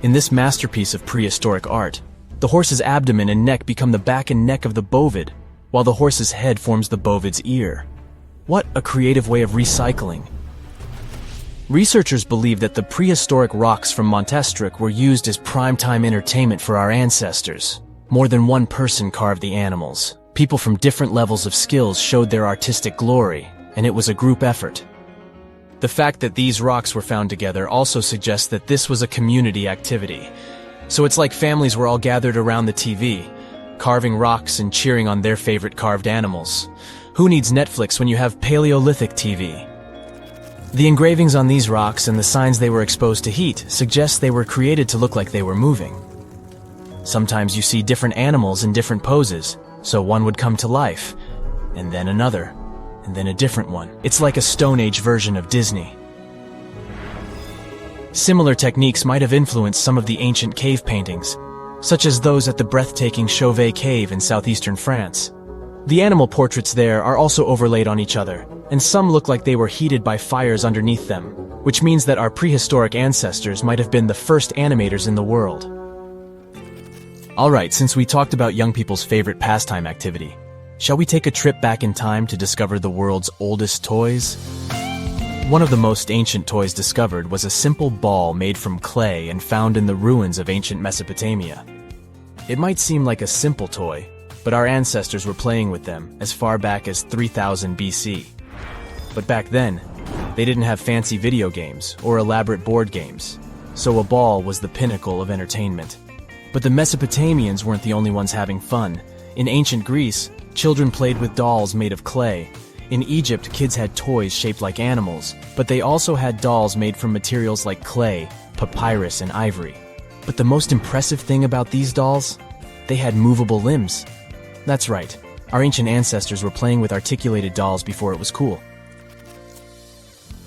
In this masterpiece of prehistoric art, the horse's abdomen and neck become the back and neck of the bovid, while the horse's head forms the bovid's ear. What a creative way of recycling. Researchers believe that the prehistoric rocks from Montestric were used as primetime entertainment for our ancestors. More than one person carved the animals. People from different levels of skills showed their artistic glory, and it was a group effort. The fact that these rocks were found together also suggests that this was a community activity. So it's like families were all gathered around the TV, carving rocks and cheering on their favorite carved animals. Who needs Netflix when you have Paleolithic TV? The engravings on these rocks and the signs they were exposed to heat suggest they were created to look like they were moving. Sometimes you see different animals in different poses, so one would come to life, and then another, and then a different one. It's like a Stone Age version of Disney. Similar techniques might have influenced some of the ancient cave paintings, such as those at the breathtaking Chauvet Cave in southeastern France. The animal portraits there are also overlaid on each other, and some look like they were heated by fires underneath them, which means that our prehistoric ancestors might have been the first animators in the world. Alright, since we talked about young people's favorite pastime activity, shall we take a trip back in time to discover the world's oldest toys? One of the most ancient toys discovered was a simple ball made from clay and found in the ruins of ancient Mesopotamia. It might seem like a simple toy, but our ancestors were playing with them as far back as 3000 BC. But back then, they didn't have fancy video games or elaborate board games, so a ball was the pinnacle of entertainment. But the Mesopotamians weren't the only ones having fun. In ancient Greece, children played with dolls made of clay. In Egypt, kids had toys shaped like animals, but they also had dolls made from materials like clay, papyrus, and ivory. But the most impressive thing about these dolls? They had movable limbs. That's right, our ancient ancestors were playing with articulated dolls before it was cool.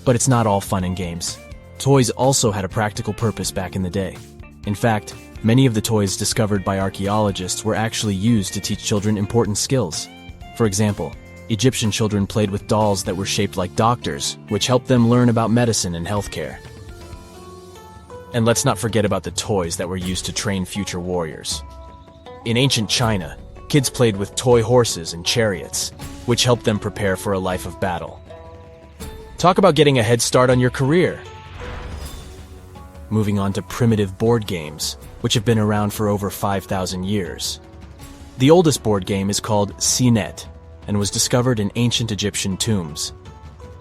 But it's not all fun and games. Toys also had a practical purpose back in the day. In fact, many of the toys discovered by archaeologists were actually used to teach children important skills. For example, Egyptian children played with dolls that were shaped like doctors, which helped them learn about medicine and healthcare. And let's not forget about the toys that were used to train future warriors. In ancient China, kids played with toy horses and chariots, which helped them prepare for a life of battle. Talk about getting a head start on your career! Moving on to primitive board games, which have been around for over 5,000 years. The oldest board game is called Senet, and was discovered in ancient Egyptian tombs.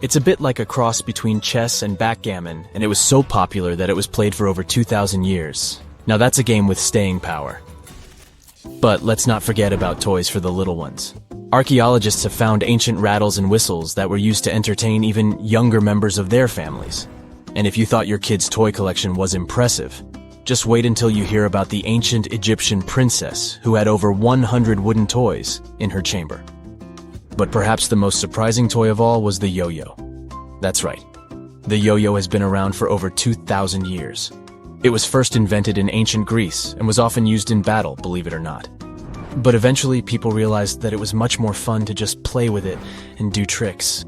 It's a bit like a cross between chess and backgammon, and it was so popular that it was played for over 2,000 years. Now that's a game with staying power. But let's not forget about toys for the little ones. Archaeologists have found ancient rattles and whistles that were used to entertain even younger members of their families. And if you thought your kid's toy collection was impressive, just wait until you hear about the ancient Egyptian princess who had over 100 wooden toys in her chamber. But perhaps the most surprising toy of all was the yo-yo. That's right. The yo-yo has been around for over 2,000 years. It was first invented in ancient Greece and was often used in battle, believe it or not. But eventually people realized that it was much more fun to just play with it and do tricks.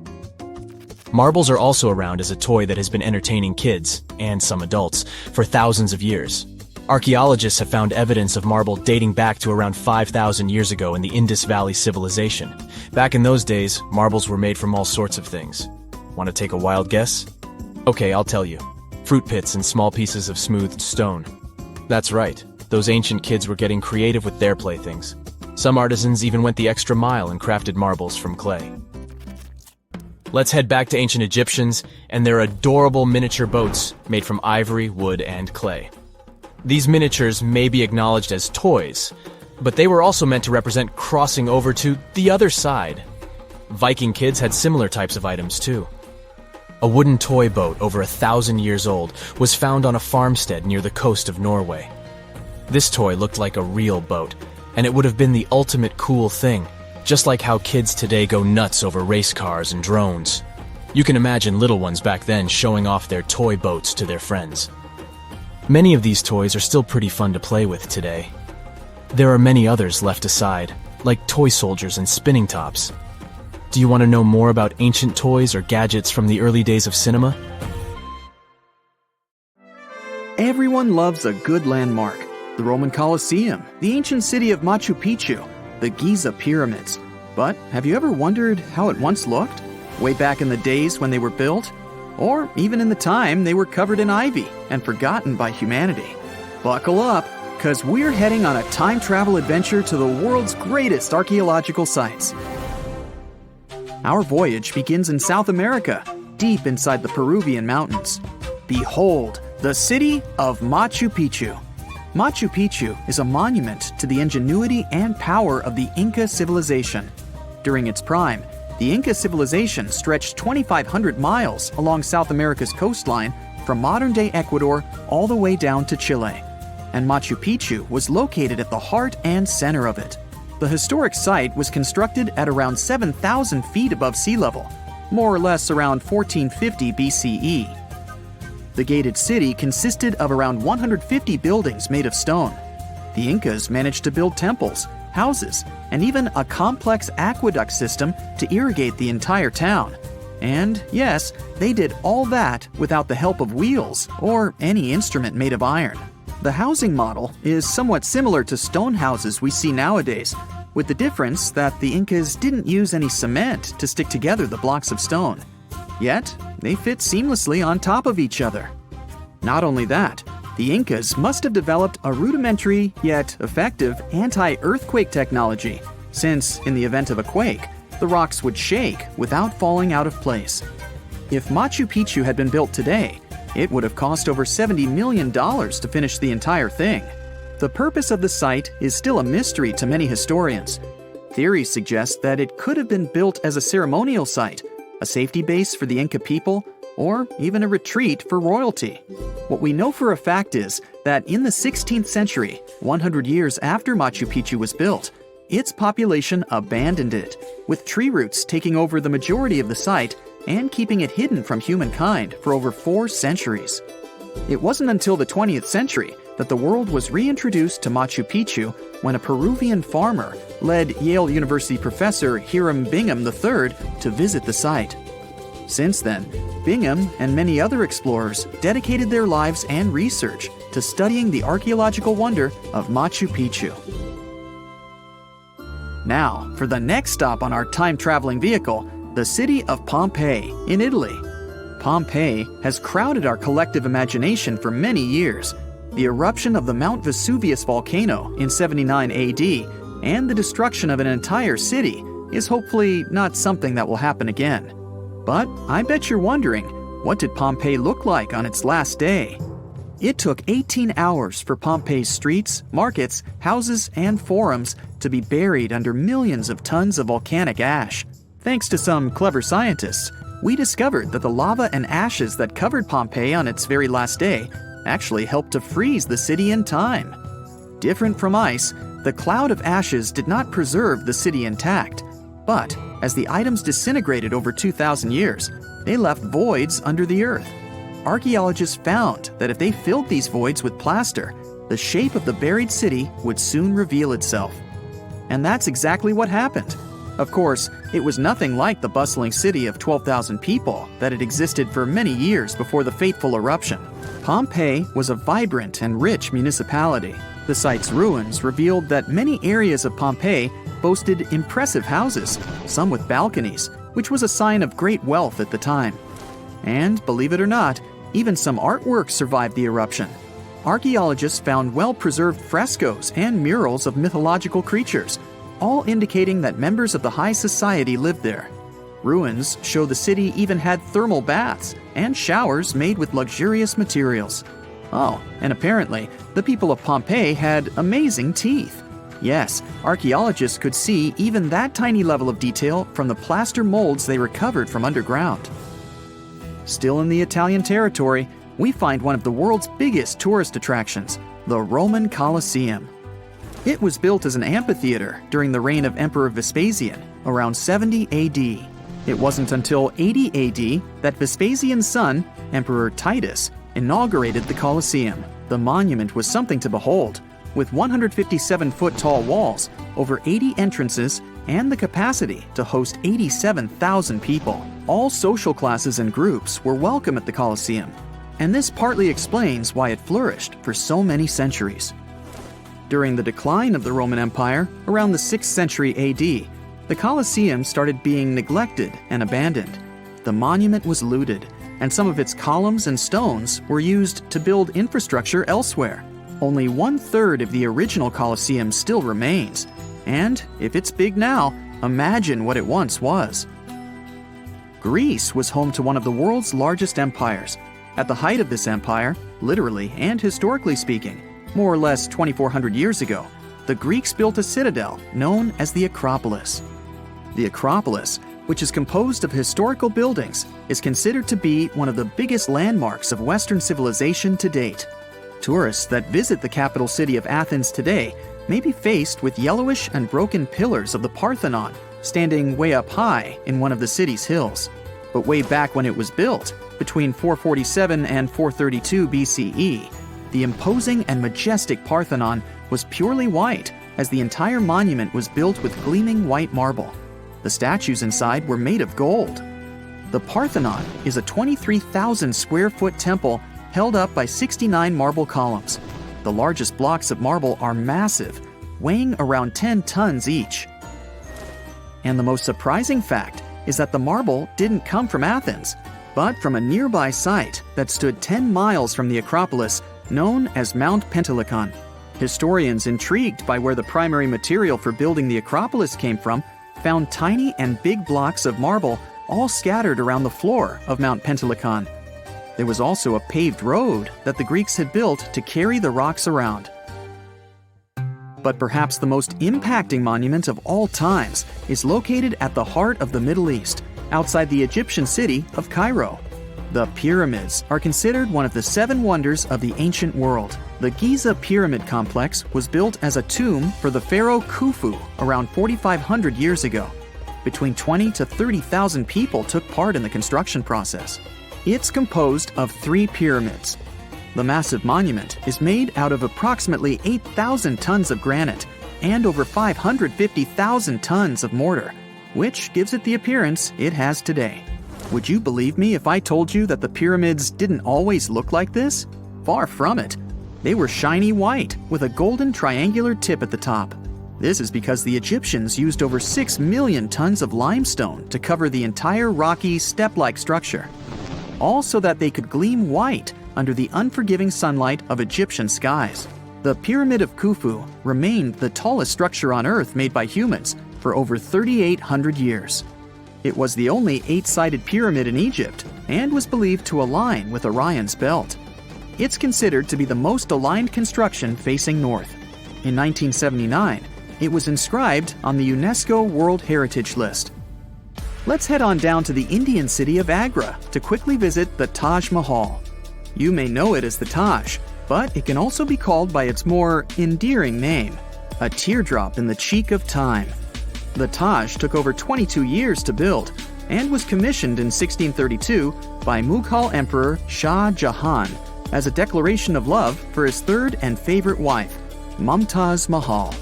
Marbles are also around as a toy that has been entertaining kids, and some adults, for thousands of years. Archaeologists have found evidence of marble dating back to around 5,000 years ago in the Indus Valley civilization. Back in those days, marbles were made from all sorts of things. Want to take a wild guess? Okay, I'll tell you. Fruit pits and small pieces of smoothed stone. That's right, those ancient kids were getting creative with their playthings. Some artisans even went the extra mile and crafted marbles from clay. Let's head back to ancient Egyptians and their adorable miniature boats made from ivory, wood, and clay. These miniatures may be acknowledged as toys, but they were also meant to represent crossing over to the other side. Viking kids had similar types of items too. A wooden toy boat over 1,000 years old was found on a farmstead near the coast of Norway. This toy looked like a real boat, and it would have been the ultimate cool thing, just like how kids today go nuts over race cars and drones. You can imagine little ones back then showing off their toy boats to their friends. Many of these toys are still pretty fun to play with today. There are many others left aside, like toy soldiers and spinning tops. Do you want to know more about ancient toys or gadgets from the early days of cinema? Everyone loves a good landmark. The Roman Colosseum, the ancient city of Machu Picchu, the Giza pyramids. But have you ever wondered how it once looked? Way back in the days when they were built? Or even in the time they were covered in ivy and forgotten by humanity? Buckle up, because we're heading on a time travel adventure to the world's greatest archaeological sites. Our voyage begins in South America, deep inside the Peruvian mountains. Behold, the city of Machu Picchu. Machu Picchu is a monument to the ingenuity and power of the Inca civilization. During its prime, the Inca civilization stretched 2,500 miles along South America's coastline from modern-day Ecuador all the way down to Chile. And Machu Picchu was located at the heart and center of it. The historic site was constructed at around 7,000 feet above sea level, more or less around 1450 BCE. The gated city consisted of around 150 buildings made of stone. The Incas managed to build temples, houses, and even a complex aqueduct system to irrigate the entire town. And yes, they did all that without the help of wheels or any instrument made of iron. The housing model is somewhat similar to stone houses we see nowadays, with the difference that the Incas didn't use any cement to stick together the blocks of stone. Yet, they fit seamlessly on top of each other. Not only that, the Incas must have developed a rudimentary yet effective anti-earthquake technology, since in the event of a quake, the rocks would shake without falling out of place. If Machu Picchu had been built today, it would have cost over $70 million to finish the entire thing. The purpose of the site is still a mystery to many historians. Theories suggest that it could have been built as a ceremonial site, a safety base for the Inca people, or even a retreat for royalty. What we know for a fact is that in the 16th century, 100 years after Machu Picchu was built, its population abandoned it, with tree roots taking over the majority of the site and keeping it hidden from humankind for over 4 centuries. It wasn't until the 20th century that the world was reintroduced to Machu Picchu when a Peruvian farmer led Yale University professor Hiram Bingham III to visit the site. Since then, Bingham and many other explorers dedicated their lives and research to studying the archaeological wonder of Machu Picchu. Now, for the next stop on our time-traveling vehicle, the city of Pompeii in Italy. Pompeii has crowded our collective imagination for many years. The eruption of the Mount Vesuvius volcano in 79 AD and the destruction of an entire city is hopefully not something that will happen again. But I bet you're wondering, what did Pompeii look like on its last day? It took 18 hours for Pompeii's streets, markets, houses, and forums to be buried under millions of tons of volcanic ash. Thanks to some clever scientists, we discovered that the lava and ashes that covered Pompeii on its very last day actually helped to freeze the city in time. Different from ice, the cloud of ashes did not preserve the city intact, but as the items disintegrated over 2,000 years, they left voids under the earth. Archaeologists found that if they filled these voids with plaster, the shape of the buried city would soon reveal itself. And that's exactly what happened. Of course, it was nothing like the bustling city of 12,000 people that had existed for many years before the fateful eruption. Pompeii was a vibrant and rich municipality. The site's ruins revealed that many areas of Pompeii boasted impressive houses, some with balconies, which was a sign of great wealth at the time. And, believe it or not, even some artwork survived the eruption. Archaeologists found well-preserved frescoes and murals of mythological creatures, all indicating that members of the high society lived there. Ruins show the city even had thermal baths and showers made with luxurious materials. Oh, and apparently, the people of Pompeii had amazing teeth. Yes, archaeologists could see even that tiny level of detail from the plaster molds they recovered from underground. Still in the Italian territory, we find one of the world's biggest tourist attractions, the Roman Colosseum. It was built as an amphitheater during the reign of Emperor Vespasian, around 70 AD. It wasn't until 80 AD that Vespasian's son, Emperor Titus, inaugurated the Colosseum. The monument was something to behold, with 157-foot-tall walls, over 80 entrances, and the capacity to host 87,000 people. All social classes and groups were welcome at the Colosseum, and this partly explains why it flourished for so many centuries. During the decline of the Roman Empire, around the 6th century AD, the Colosseum started being neglected and abandoned. The monument was looted, and some of its columns and stones were used to build infrastructure elsewhere. Only 1/3 of the original Colosseum still remains, and if it's big now, imagine what it once was. Greece was home to one of the world's largest empires. At the height of this empire, literally and historically speaking, more or less 2,400 years ago, the Greeks built a citadel known as the Acropolis. The Acropolis, which is composed of historical buildings, is considered to be one of the biggest landmarks of Western civilization to date. Tourists that visit the capital city of Athens today may be faced with yellowish and broken pillars of the Parthenon, standing way up high in one of the city's hills. But way back when it was built, between 447 and 432 BCE, the imposing and majestic Parthenon was purely white, as the entire monument was built with gleaming white marble. The statues inside were made of gold. The Parthenon is a 23,000 square foot temple held up by 69 marble columns. The largest blocks of marble are massive, weighing around 10 tons each. And the most surprising fact is that the marble didn't come from Athens, but from a nearby site that stood 10 miles from the Acropolis, known as Mount Pentelicon. Historians intrigued by where the primary material for building the Acropolis came from found tiny and big blocks of marble all scattered around the floor of Mount Pentelicon. There was also a paved road that the Greeks had built to carry the rocks around. But perhaps the most impacting monument of all times is located at the heart of the Middle East, outside the Egyptian city of Cairo. The pyramids are considered one of the 7 wonders of the ancient world. The Giza pyramid complex was built as a tomb for the pharaoh Khufu around 4,500 years ago. Between 20 to 30,000 people took part in the construction process. It's composed of 3 pyramids. The massive monument is made out of approximately 8,000 tons of granite and over 550,000 tons of mortar, which gives it the appearance it has today. Would you believe me if I told you that the pyramids didn't always look like this? Far from it. They were shiny white with a golden triangular tip at the top. This is because the Egyptians used over 6 million tons of limestone to cover the entire rocky, step-like structure, all so that they could gleam white under the unforgiving sunlight of Egyptian skies. The Pyramid of Khufu remained the tallest structure on Earth made by humans for over 3,800 years. It was the only 8-sided pyramid in Egypt and was believed to align with Orion's belt. It's considered to be the most aligned construction facing north. In 1979, it was inscribed on the UNESCO World Heritage List. Let's head on down to the Indian city of Agra to quickly visit the Taj Mahal. You may know it as the Taj, but it can also be called by its more endearing name, a teardrop in the cheek of time. The Taj took over 22 years to build and was commissioned in 1632 by Mughal Emperor Shah Jahan as a declaration of love for his third and favorite wife, Mumtaz Mahal.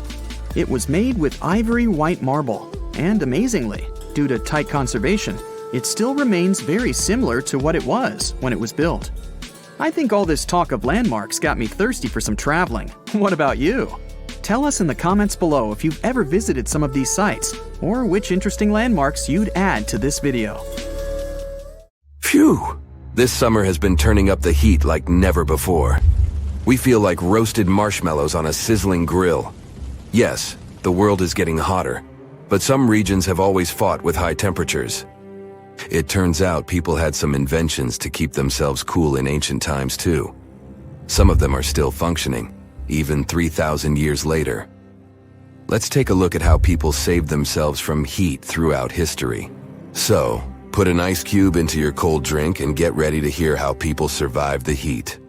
It was made with ivory white marble, and amazingly, due to tight conservation, it still remains very similar to what it was when it was built. I think all this talk of landmarks got me thirsty for some traveling. What about you? Tell us in the comments below if you've ever visited some of these sites, or which interesting landmarks you'd add to this video. Phew! This summer has been turning up the heat like never before. We feel like roasted marshmallows on a sizzling grill. Yes, the world is getting hotter, but some regions have always fought with high temperatures. It turns out people had some inventions to keep themselves cool in ancient times too. Some of them are still functioning, even 3,000 years later. Let's take a look at how people saved themselves from heat throughout history. So, put an ice cube into your cold drink and get ready to hear how people survived the heat.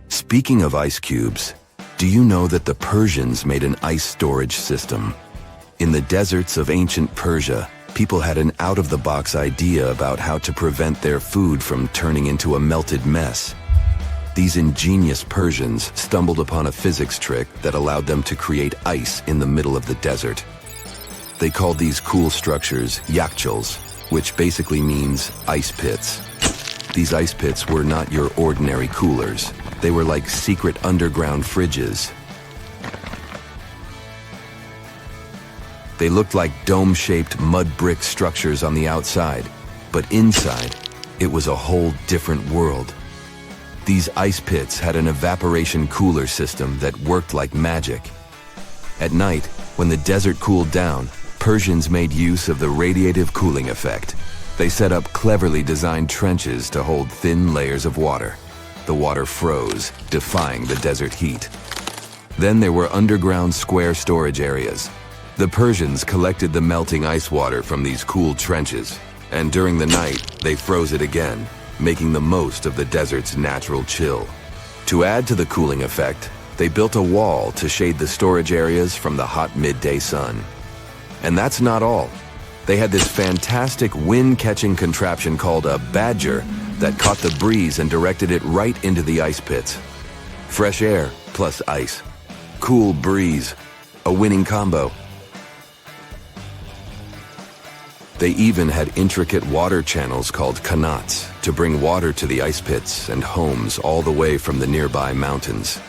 Speaking of ice cubes, do you know that the Persians made an ice storage system? In the deserts of ancient Persia, people had an out-of-the-box idea about how to prevent their food from turning into a melted mess. These ingenious Persians stumbled upon a physics trick that allowed them to create ice in the middle of the desert. They called these cool structures yakhchals, which basically means ice pits. These ice pits were not your ordinary coolers. They were like secret underground fridges. They looked like dome-shaped mud brick structures on the outside, but inside, it was a whole different world. These ice pits had an evaporation cooler system that worked like magic. At night, when the desert cooled down, Persians made use of the radiative cooling effect. They set up cleverly designed trenches to hold thin layers of water. The water froze, defying the desert heat. Then there were underground square storage areas. The Persians collected the melting ice water from these cool trenches, and during the night, they froze it again, making the most of the desert's natural chill. To add to the cooling effect, they built a wall to shade the storage areas from the hot midday sun. And that's not all. They had this fantastic wind-catching contraption called a badger that caught the breeze and directed it right into the ice pits. Fresh air plus ice. Cool breeze. A winning combo. They even had intricate water channels called qanats to bring water to the ice pits and homes all the way from the nearby mountains.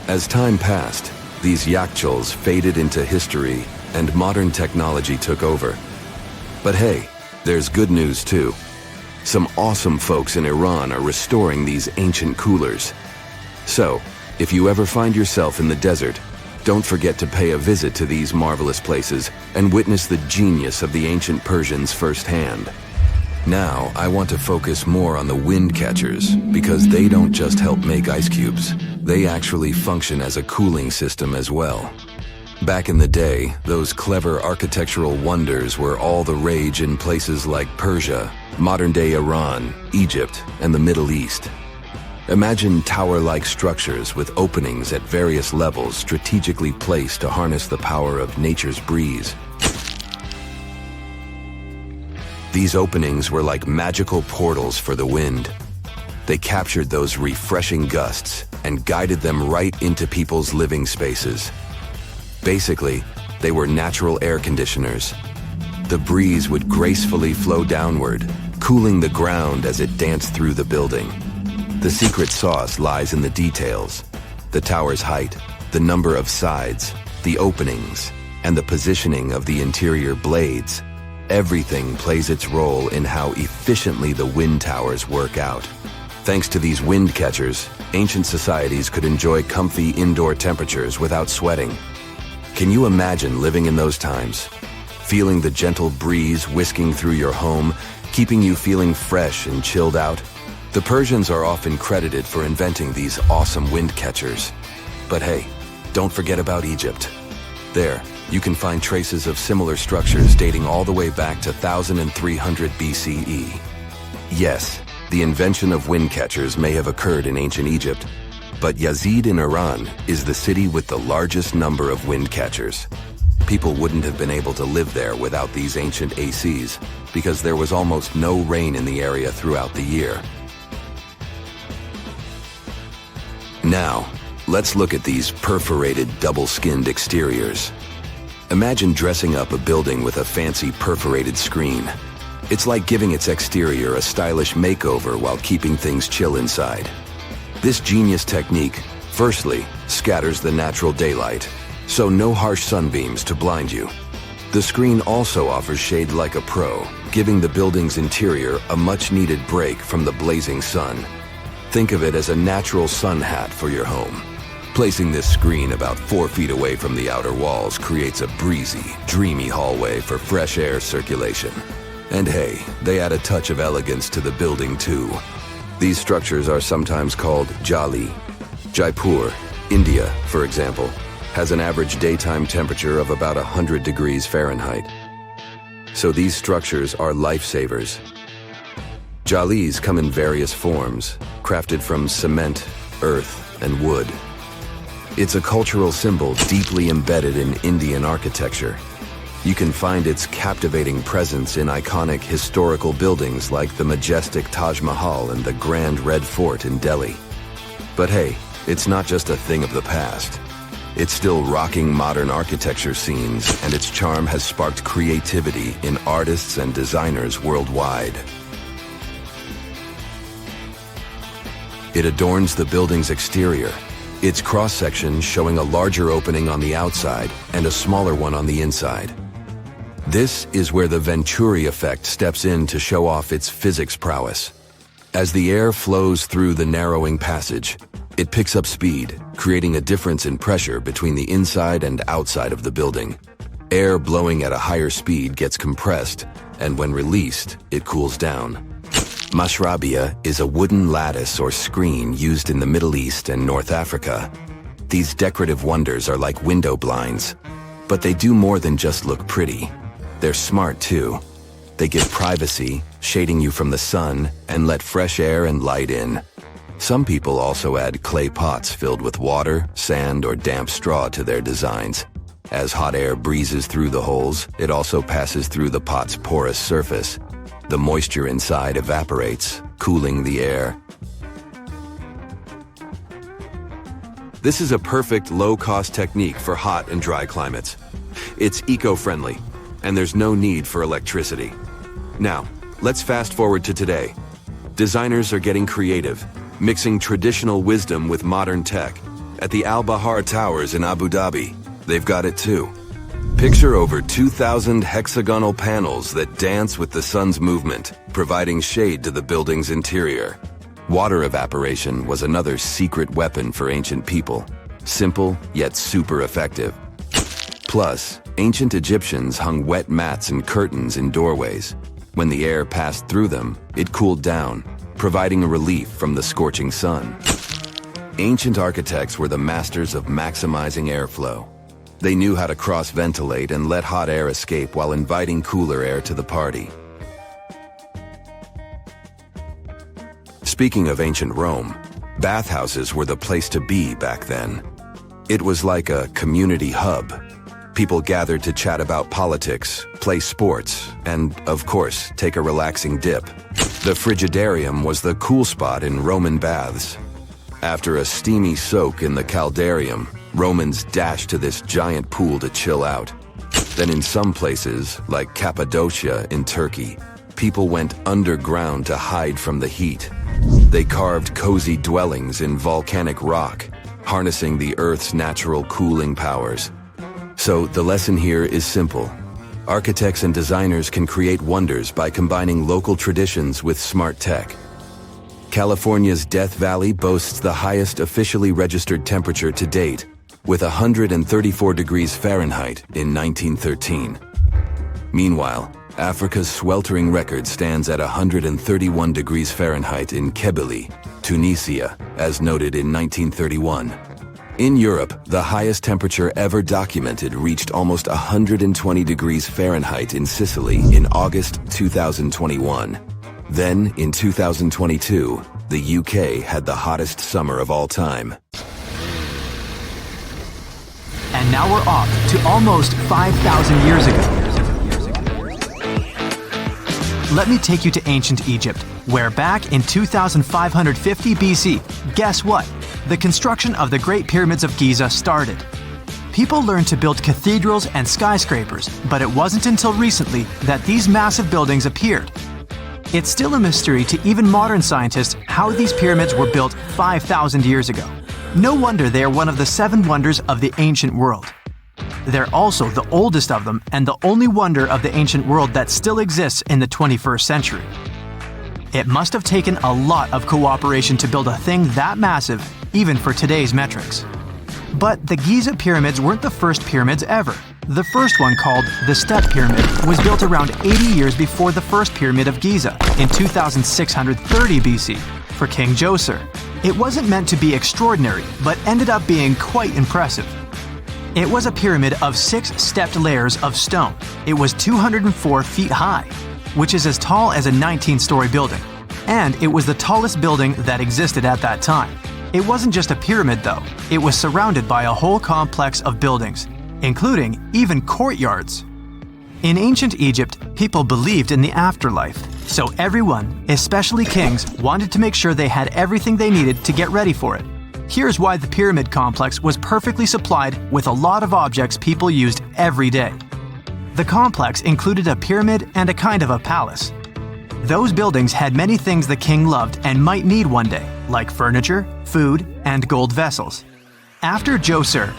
As time passed, these yakhchals faded into history and modern technology took over. But hey, there's good news too. Some awesome folks in Iran are restoring these ancient coolers. So, if you ever find yourself in the desert, don't forget to pay a visit to these marvelous places and witness the genius of the ancient Persians firsthand. Now, I want to focus more on the wind catchers because they don't just help make ice cubes. They actually function as a cooling system as well. Back in the day, those clever architectural wonders were all the rage in places like Persia, modern-day Iran, Egypt, and the Middle East. Imagine tower-like structures with openings at various levels strategically placed to harness the power of nature's breeze. These openings were like magical portals for the wind. They captured those refreshing gusts and guided them right into people's living spaces. Basically, they were natural air conditioners. The breeze would gracefully flow downward, cooling the ground as it danced through the building. The secret sauce lies in the details. The tower's height, the number of sides, the openings, and the positioning of the interior blades. Everything plays its role in how efficiently the wind towers work out. Thanks to these wind catchers, ancient societies could enjoy comfy indoor temperatures without sweating. Can you imagine living in those times? Feeling the gentle breeze whisking through your home, keeping you feeling fresh and chilled out? The Persians are often credited for inventing these awesome wind catchers. But hey, don't forget about Egypt. There, you can find traces of similar structures dating all the way back to 1300 BCE. Yes, the invention of wind catchers may have occurred in ancient Egypt, but Yazid in Iran is the city with the largest number of wind catchers. People wouldn't have been able to live there without these ancient ACs because there was almost no rain in the area throughout the year. Now, let's look at these perforated double-skinned exteriors. Imagine dressing up a building with a fancy perforated screen. It's like giving its exterior a stylish makeover while keeping things chill inside. This genius technique, firstly, scatters the natural daylight, so no harsh sunbeams to blind you. The screen also offers shade like a pro, giving the building's interior a much-needed break from the blazing sun. Think of it as a natural sun hat for your home. Placing this screen about 4 feet away from the outer walls creates a breezy, dreamy hallway for fresh air circulation. And hey, they add a touch of elegance to the building too. These structures are sometimes called jali. Jaipur, India, for example, has an average daytime temperature of about 100 degrees Fahrenheit. So these structures are lifesavers. Jalis come in various forms, crafted from cement, earth, and wood. It's a cultural symbol deeply embedded in Indian architecture. You can find its captivating presence in iconic historical buildings like the majestic Taj Mahal and the Grand Red Fort in Delhi. But hey, it's not just a thing of the past. It's still rocking modern architecture scenes, and its charm has sparked creativity in artists and designers worldwide. It adorns the building's exterior, its cross-section showing a larger opening on the outside and a smaller one on the inside. This is where the Venturi effect steps in to show off its physics prowess. As the air flows through the narrowing passage, it picks up speed, creating a difference in pressure between the inside and outside of the building. Air blowing at a higher speed gets compressed, and when released, it cools down. Mashrabia is a wooden lattice or screen used in the Middle East and North Africa. These decorative wonders are like window blinds, but they do more than just look pretty. They're smart too. They give privacy, shading you from the sun, and let fresh air and light in. Some people also add clay pots filled with water, sand, or damp straw to their designs. As hot air breezes through the holes, it also passes through the pot's porous surface. The moisture inside evaporates, cooling the air. This is a perfect low-cost technique for hot and dry climates. It's eco-friendly, and there's no need for electricity. Now, let's fast forward to today. Designers are getting creative, mixing traditional wisdom with modern tech. At the Al Bahar Towers in Abu Dhabi, they've got it too. Picture over 2,000 hexagonal panels that dance with the sun's movement, providing shade to the building's interior. Water evaporation was another secret weapon for ancient people. Simple, yet super effective. Plus, ancient Egyptians hung wet mats and curtains in doorways. When the air passed through them, it cooled down, providing a relief from the scorching sun. Ancient architects were the masters of maximizing airflow. They knew how to cross-ventilate and let hot air escape while inviting cooler air to the party. Speaking of ancient Rome, bathhouses were the place to be back then. It was like a community hub. People gathered to chat about politics, play sports, and, of course, take a relaxing dip. The frigidarium was the cool spot in Roman baths. After a steamy soak in the caldarium, Romans dashed to this giant pool to chill out. Then in some places, like Cappadocia in Turkey, people went underground to hide from the heat. They carved cozy dwellings in volcanic rock, harnessing the Earth's natural cooling powers. So the lesson here is simple. Architects and designers can create wonders by combining local traditions with smart tech. California's Death Valley boasts the highest officially registered temperature to date, with 134 degrees Fahrenheit in 1913. Meanwhile, Africa's sweltering record stands at 131 degrees Fahrenheit in Kebili, Tunisia, as noted in 1931. In Europe, the highest temperature ever documented reached almost 120 degrees Fahrenheit in Sicily in August 2021. Then, in 2022, the UK had the hottest summer of all time. And now we're off to almost 5,000 years ago. Let me take you to ancient Egypt, where back in 2550 BC, guess what? The construction of the Great Pyramids of Giza started. People learned to build cathedrals and skyscrapers, but it wasn't until recently that these massive buildings appeared. It's still a mystery to even modern scientists how these pyramids were built 5,000 years ago. No wonder they are one of the 7 wonders of the ancient world. They're also the oldest of them and the only wonder of the ancient world that still exists in the 21st century. It must have taken a lot of cooperation to build a thing that massive, even for today's metrics. But the Giza pyramids weren't the first pyramids ever. The first one, called the Step Pyramid, was built around 80 years before the first Pyramid of Giza in 2630 BC for King Djoser. It wasn't meant to be extraordinary, but ended up being quite impressive. It was a pyramid of 6 stepped layers of stone. It was 204 feet high, which is as tall as a 19-story building. And it was the tallest building that existed at that time. It wasn't just a pyramid though, it was surrounded by a whole complex of buildings, including even courtyards. In ancient Egypt, people believed in the afterlife, so everyone, especially kings, wanted to make sure they had everything they needed to get ready for it. Here's why the pyramid complex was perfectly supplied with a lot of objects people used every day. The complex included a pyramid and a kind of a palace. Those buildings had many things the king loved and might need one day, like furniture, food, and gold vessels. After Djoser,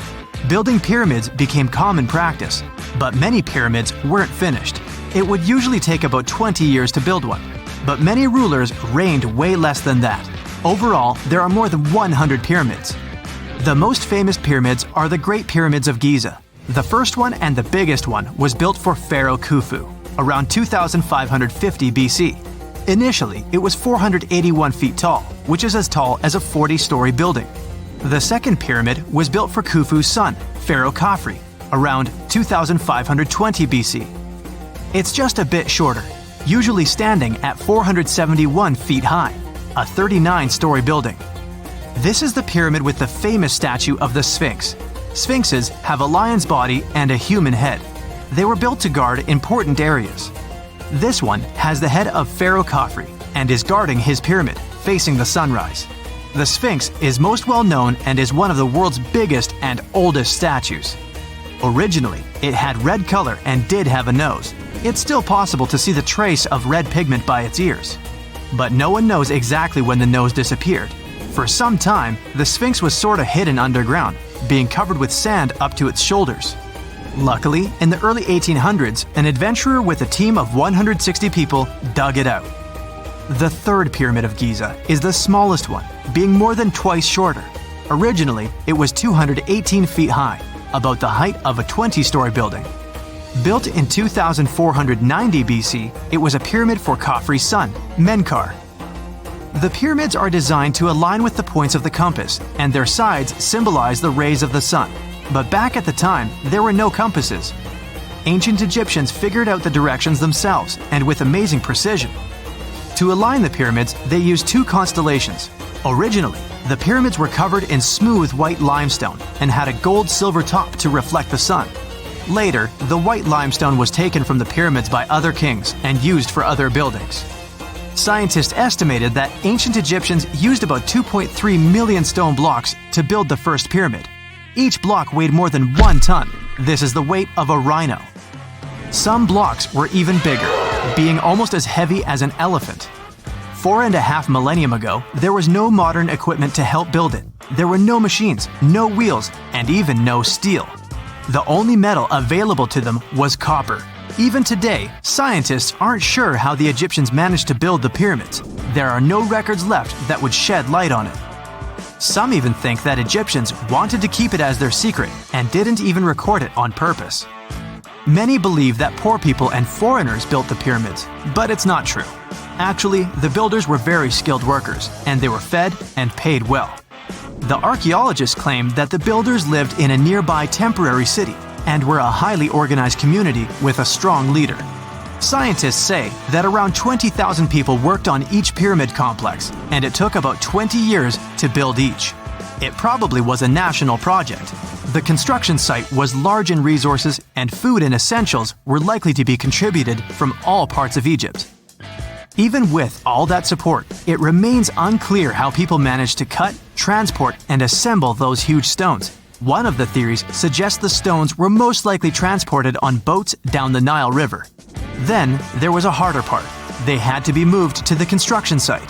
building pyramids became common practice, but many pyramids weren't finished. It would usually take about 20 years to build one, but many rulers reigned way less than that. Overall, there are more than 100 pyramids. The most famous pyramids are the Great Pyramids of Giza. The first one and the biggest one was built for Pharaoh Khufu, around 2550 BC. Initially, it was 481 feet tall, which is as tall as a 40-story building. The second pyramid was built for Khufu's son, Pharaoh Khafre, around 2520 BC. It's just a bit shorter, usually standing at 471 feet high, a 39-story building. This is the pyramid with the famous statue of the Sphinx. Sphinxes have a lion's body and a human head. They were built to guard important areas. This one has the head of Pharaoh Khafre and is guarding his pyramid, facing the sunrise. The Sphinx is most well known and is one of the world's biggest and oldest statues. Originally, it had red color and did have a nose. It's still possible to see the trace of red pigment by its ears. But no one knows exactly when the nose disappeared. For some time, the Sphinx was sort of hidden underground, being covered with sand up to its shoulders. Luckily, in the early 1800s, an adventurer with a team of 160 people dug it out. The third Pyramid of Giza is the smallest one, being more than twice shorter. Originally, it was 218 feet high, about the height of a 20-story building. Built in 2490 BC, it was a pyramid for Khafre's son, Menkaure. The pyramids are designed to align with the points of the compass, and their sides symbolize the rays of the sun. But back at the time, there were no compasses. Ancient Egyptians figured out the directions themselves, and with amazing precision. To align the pyramids, they used 2 constellations. Originally, the pyramids were covered in smooth white limestone and had a gold-silver top to reflect the sun. Later, the white limestone was taken from the pyramids by other kings and used for other buildings. Scientists estimated that ancient Egyptians used about 2.3 million stone blocks to build the first pyramid. Each block weighed more than 1 ton. This is the weight of a rhino. Some blocks were even bigger, being almost as heavy as an elephant. 4.5 millennia ago, there was no modern equipment to help build it. There were no machines, no wheels, and even no steel. The only metal available to them was copper. Even today, scientists aren't sure how the Egyptians managed to build the pyramids. There are no records left that would shed light on it. Some even think that Egyptians wanted to keep it as their secret and didn't even record it on purpose. Many believe that poor people and foreigners built the pyramids, but it's not true. Actually, the builders were very skilled workers, and they were fed and paid well. The archaeologists claim that the builders lived in a nearby temporary city and were a highly organized community with a strong leader. Scientists say that around 20,000 people worked on each pyramid complex, and it took about 20 years to build each. It probably was a national project. The construction site was large in resources, and food and essentials were likely to be contributed from all parts of Egypt. Even with all that support, it remains unclear how people managed to cut, transport, and assemble those huge stones. One of the theories suggests the stones were most likely transported on boats down the Nile River. Then, there was a harder part. They had to be moved to the construction site.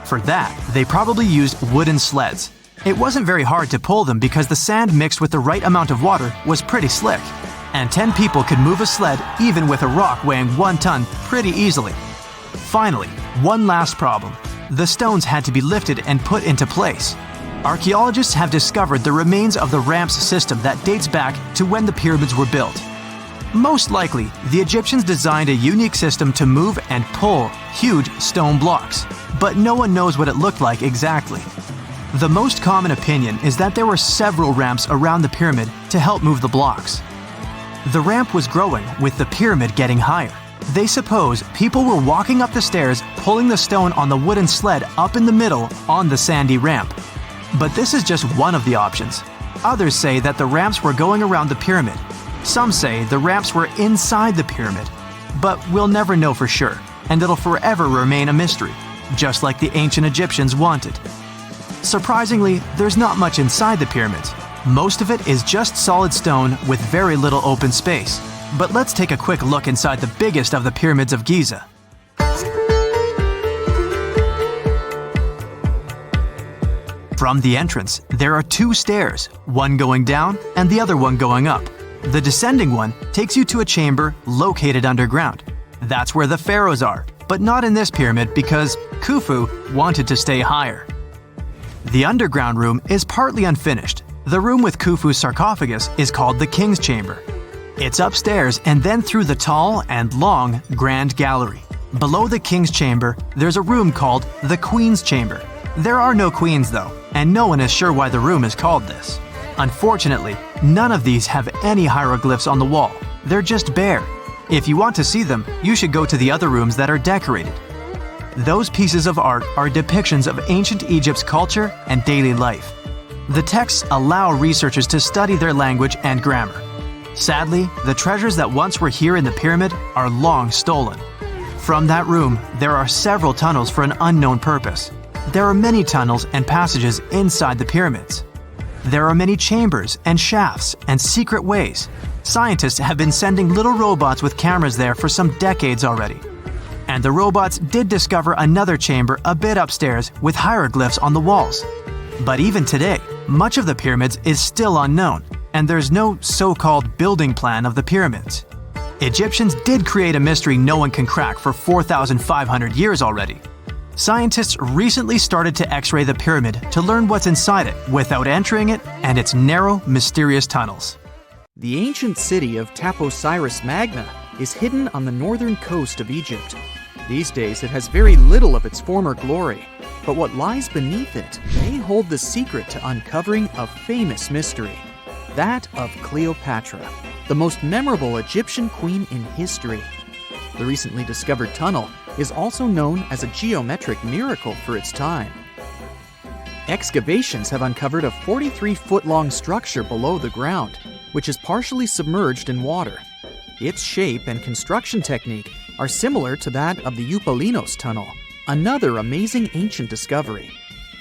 For that, they probably used wooden sleds. It wasn't very hard to pull them because the sand mixed with the right amount of water was pretty slick. And 10 people could move a sled even with a rock weighing 1 ton pretty easily. Finally, one last problem. The stones had to be lifted and put into place. Archaeologists have discovered the remains of the ramps system that dates back to when the pyramids were built. Most likely, the Egyptians designed a unique system to move and pull huge stone blocks, but no one knows what it looked like exactly. The most common opinion is that there were several ramps around the pyramid to help move the blocks. The ramp was growing with the pyramid getting higher. They suppose people were walking up the stairs, pulling the stone on the wooden sled up in the middle on the sandy ramp. But this is just one of the options. Others say that the ramps were going around the pyramid. Some say the ramps were inside the pyramid. But we'll never know for sure, and it'll forever remain a mystery, just like the ancient Egyptians wanted. Surprisingly, there's not much inside the pyramids. Most of it is just solid stone with very little open space. But let's take a quick look inside the biggest of the Pyramids of Giza. From the entrance, there are 2 stairs, one going down and the other one going up. The descending one takes you to a chamber located underground. That's where the pharaohs are, but not in this pyramid because Khufu wanted to stay higher. The underground room is partly unfinished. The room with Khufu's sarcophagus is called the King's Chamber. It's upstairs and then through the tall and long Grand Gallery. Below the King's Chamber, there's a room called the Queen's Chamber. There are no queens though, and no one is sure why the room is called this. Unfortunately, none of these have any hieroglyphs on the wall. They're just bare. If you want to see them, you should go to the other rooms that are decorated. Those pieces of art are depictions of ancient Egypt's culture and daily life. The texts allow researchers to study their language and grammar. Sadly, the treasures that once were here in the pyramid are long stolen. From that room, there are several tunnels for an unknown purpose. There are many tunnels and passages inside the pyramids. There are many chambers and shafts and secret ways. Scientists have been sending little robots with cameras there for some decades already. And the robots did discover another chamber a bit upstairs with hieroglyphs on the walls. But even today, much of the pyramids is still unknown, and there's no so-called building plan of the pyramids. Egyptians did create a mystery no one can crack for 4,500 years already. Scientists recently started to X-ray the pyramid to learn what's inside it without entering it and its narrow, mysterious tunnels. The ancient city of Taposiris Magna is hidden on the northern coast of Egypt. These days it has very little of its former glory, but what lies beneath it may hold the secret to uncovering a famous mystery. That of Cleopatra, the most memorable Egyptian queen in history. The recently discovered tunnel is also known as a geometric miracle for its time. Excavations have uncovered a 43-foot-long structure below the ground, which is partially submerged in water. Its shape and construction technique are similar to that of the Eupalinos tunnel, another amazing ancient discovery.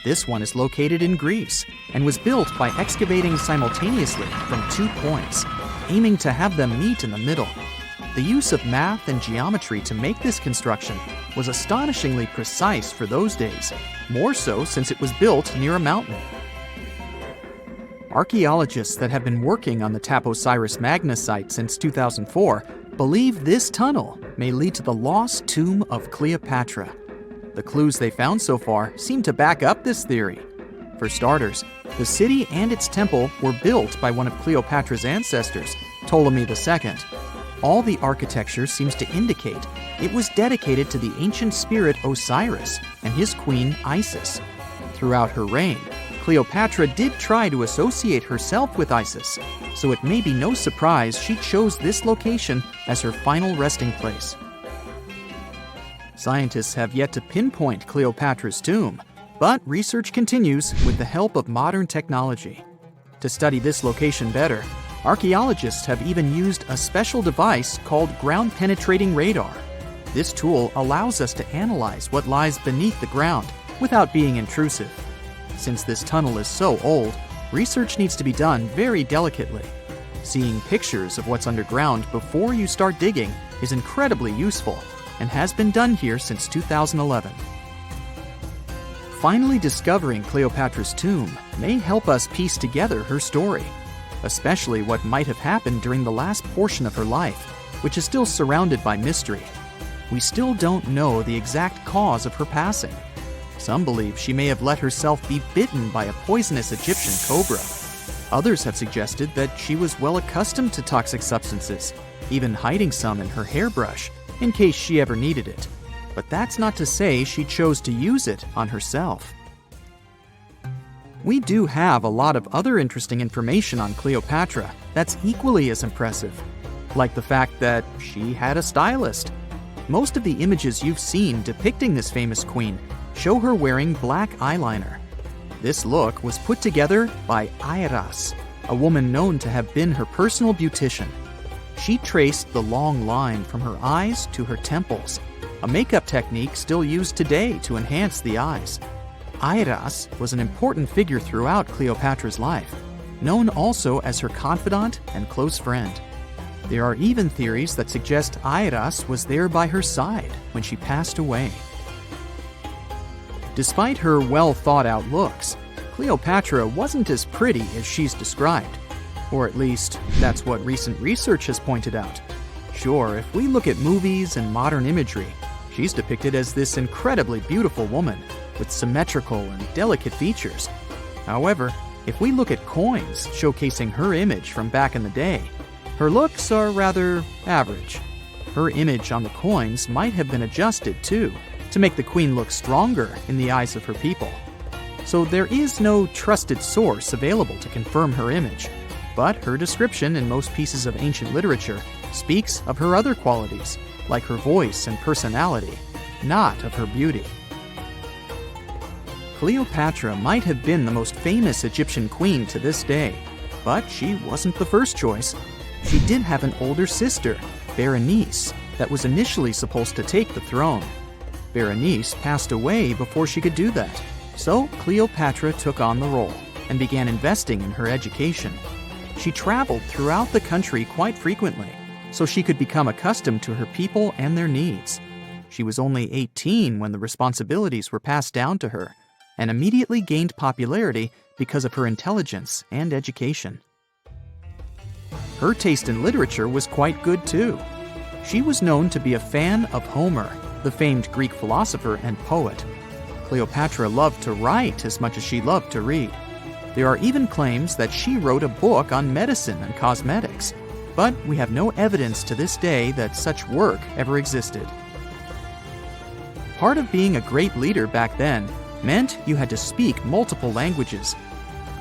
This one is located in Greece and was built by excavating simultaneously from 2 points, aiming to have them meet in the middle. The use of math and geometry to make this construction was astonishingly precise for those days, more so since it was built near a mountain. Archaeologists that have been working on the Taposiris Magna site since 2004 believe this tunnel may lead to the lost tomb of Cleopatra. The clues they found so far seem to back up this theory. For starters, the city and its temple were built by one of Cleopatra's ancestors, Ptolemy II. All the architecture seems to indicate it was dedicated to the ancient spirit Osiris and his queen Isis. Throughout her reign, Cleopatra did try to associate herself with Isis, so it may be no surprise she chose this location as her final resting place. Scientists have yet to pinpoint Cleopatra's tomb, but research continues with the help of modern technology. To study this location better, archaeologists have even used a special device called ground-penetrating radar. This tool allows us to analyze what lies beneath the ground without being intrusive. Since this tunnel is so old, research needs to be done very delicately. Seeing pictures of what's underground before you start digging is incredibly useful and has been done here since 2011. Finally discovering Cleopatra's tomb may help us piece together her story, especially what might have happened during the last portion of her life, which is still surrounded by mystery. We still don't know the exact cause of her passing. Some believe she may have let herself be bitten by a poisonous Egyptian cobra. Others have suggested that she was well accustomed to toxic substances, even hiding some in her hairbrush in case she ever needed it. But that's not to say she chose to use it on herself. We do have a lot of other interesting information on Cleopatra that's equally as impressive, like the fact that she had a stylist. Most of the images you've seen depicting this famous queen show her wearing black eyeliner. This look was put together by Iras, a woman known to have been her personal beautician. She traced the long line from her eyes to her temples, a makeup technique still used today to enhance the eyes. Iras was an important figure throughout Cleopatra's life, known also as her confidant and close friend. There are even theories that suggest Iras was there by her side when she passed away. Despite her well-thought-out looks, Cleopatra wasn't as pretty as she's described. Or at least, that's what recent research has pointed out. Sure, if we look at movies and modern imagery, she's depicted as this incredibly beautiful woman with symmetrical and delicate features. However, if we look at coins showcasing her image from back in the day, her looks are rather average. Her image on the coins might have been adjusted, too, to make the queen look stronger in the eyes of her people. So there is no trusted source available to confirm her image, but her description in most pieces of ancient literature speaks of her other qualities, like her voice and personality, not of her beauty. Cleopatra might have been the most famous Egyptian queen to this day, but she wasn't the first choice. She did have an older sister, Berenice, that was initially supposed to take the throne. Berenice passed away before she could do that, so Cleopatra took on the role and began investing in her education. She traveled throughout the country quite frequently, so she could become accustomed to her people and their needs. She was only 18 when the responsibilities were passed down to her, and immediately gained popularity because of her intelligence and education. Her taste in literature was quite good too. She was known to be a fan of Homer, the famed Greek philosopher and poet. Cleopatra loved to write as much as she loved to read. There are even claims that she wrote a book on medicine and cosmetics, but we have no evidence to this day that such work ever existed. Part of being a great leader back then meant you had to speak multiple languages.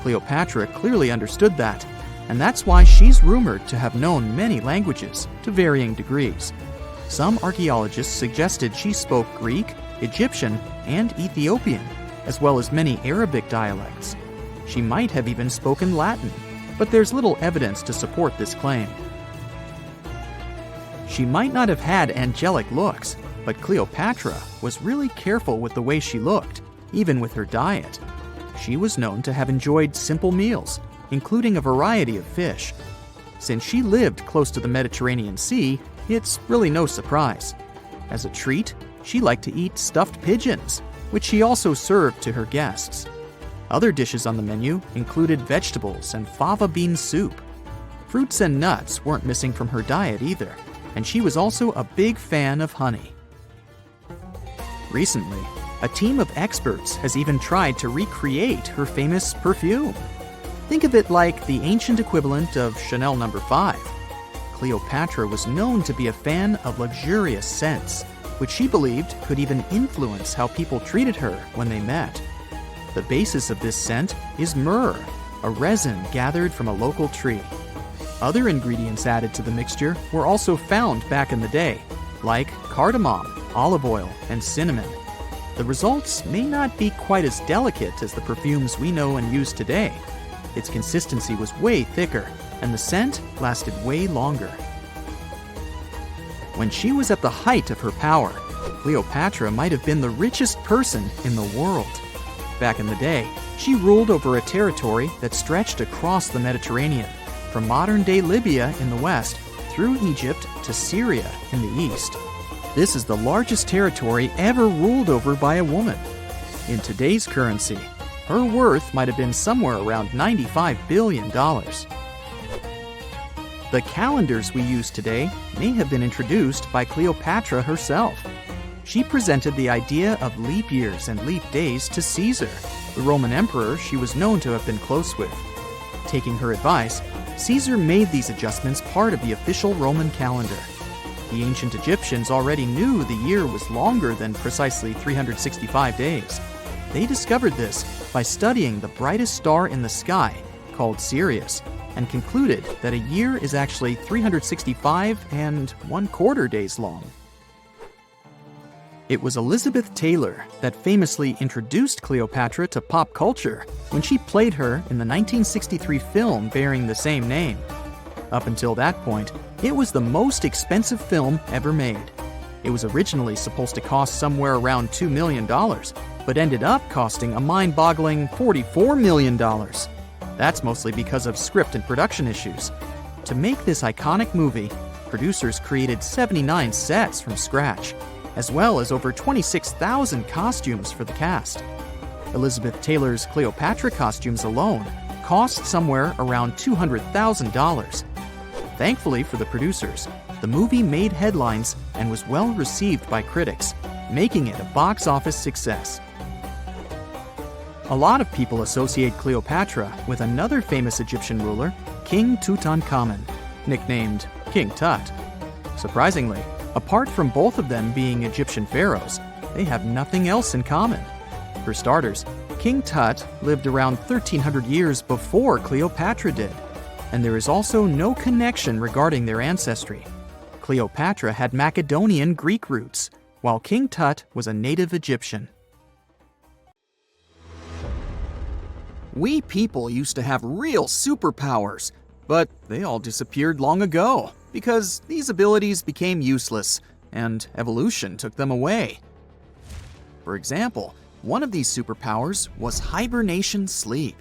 Cleopatra clearly understood that, and that's why she's rumored to have known many languages to varying degrees. Some archaeologists suggested she spoke Greek, Egyptian, and Ethiopian, as well as many Arabic dialects. She might have even spoken Latin, but there's little evidence to support this claim. She might not have had angelic looks, but Cleopatra was really careful with the way she looked, even with her diet. She was known to have enjoyed simple meals, including a variety of fish. Since she lived close to the Mediterranean Sea, it's really no surprise. As a treat, she liked to eat stuffed pigeons, which she also served to her guests. Other dishes on the menu included vegetables and fava bean soup. Fruits and nuts weren't missing from her diet either, and she was also a big fan of honey. Recently, a team of experts has even tried to recreate her famous perfume. Think of it like the ancient equivalent of Chanel No. 5. Cleopatra was known to be a fan of luxurious scents, which she believed could even influence how people treated her when they met. The basis of this scent is myrrh, a resin gathered from a local tree. Other ingredients added to the mixture were also found back in the day, like cardamom, olive oil, and cinnamon. The results may not be quite as delicate as the perfumes we know and use today. Its consistency was way thicker, and the scent lasted way longer. When she was at the height of her power, Cleopatra might have been the richest person in the world. Back in the day, she ruled over a territory that stretched across the Mediterranean, from modern-day Libya in the west through Egypt to Syria in the east. This is the largest territory ever ruled over by a woman. In today's currency, her worth might have been somewhere around $95 billion. The calendars we use today may have been introduced by Cleopatra herself. She presented the idea of leap years and leap days to Caesar, the Roman emperor she was known to have been close with. Taking her advice, Caesar made these adjustments part of the official Roman calendar. The ancient Egyptians already knew the year was longer than precisely 365 days. They discovered this by studying the brightest star in the sky, called Sirius, and concluded that a year is actually 365 and 1/4 days long. It was Elizabeth Taylor that famously introduced Cleopatra to pop culture when she played her in the 1963 film bearing the same name. Up until that point, it was the most expensive film ever made. It was originally supposed to cost somewhere around $2 million, but ended up costing a mind-boggling $44 million. That's mostly because of script and production issues. To make this iconic movie, producers created 79 sets from scratch, as well as over 26,000 costumes for the cast. Elizabeth Taylor's Cleopatra costumes alone cost somewhere around $200,000. Thankfully for the producers, the movie made headlines and was well received by critics, making it a box office success. A lot of people associate Cleopatra with another famous Egyptian ruler, King Tutankhamun, nicknamed King Tut. Surprisingly, apart from both of them being Egyptian pharaohs, they have nothing else in common. For starters, King Tut lived around 1,300 years before Cleopatra did, and there is also no connection regarding their ancestry. Cleopatra had Macedonian Greek roots, while King Tut was a native Egyptian. We people used to have real superpowers, but they all disappeared long ago because these abilities became useless and evolution took them away. For example, one of these superpowers was hibernation sleep.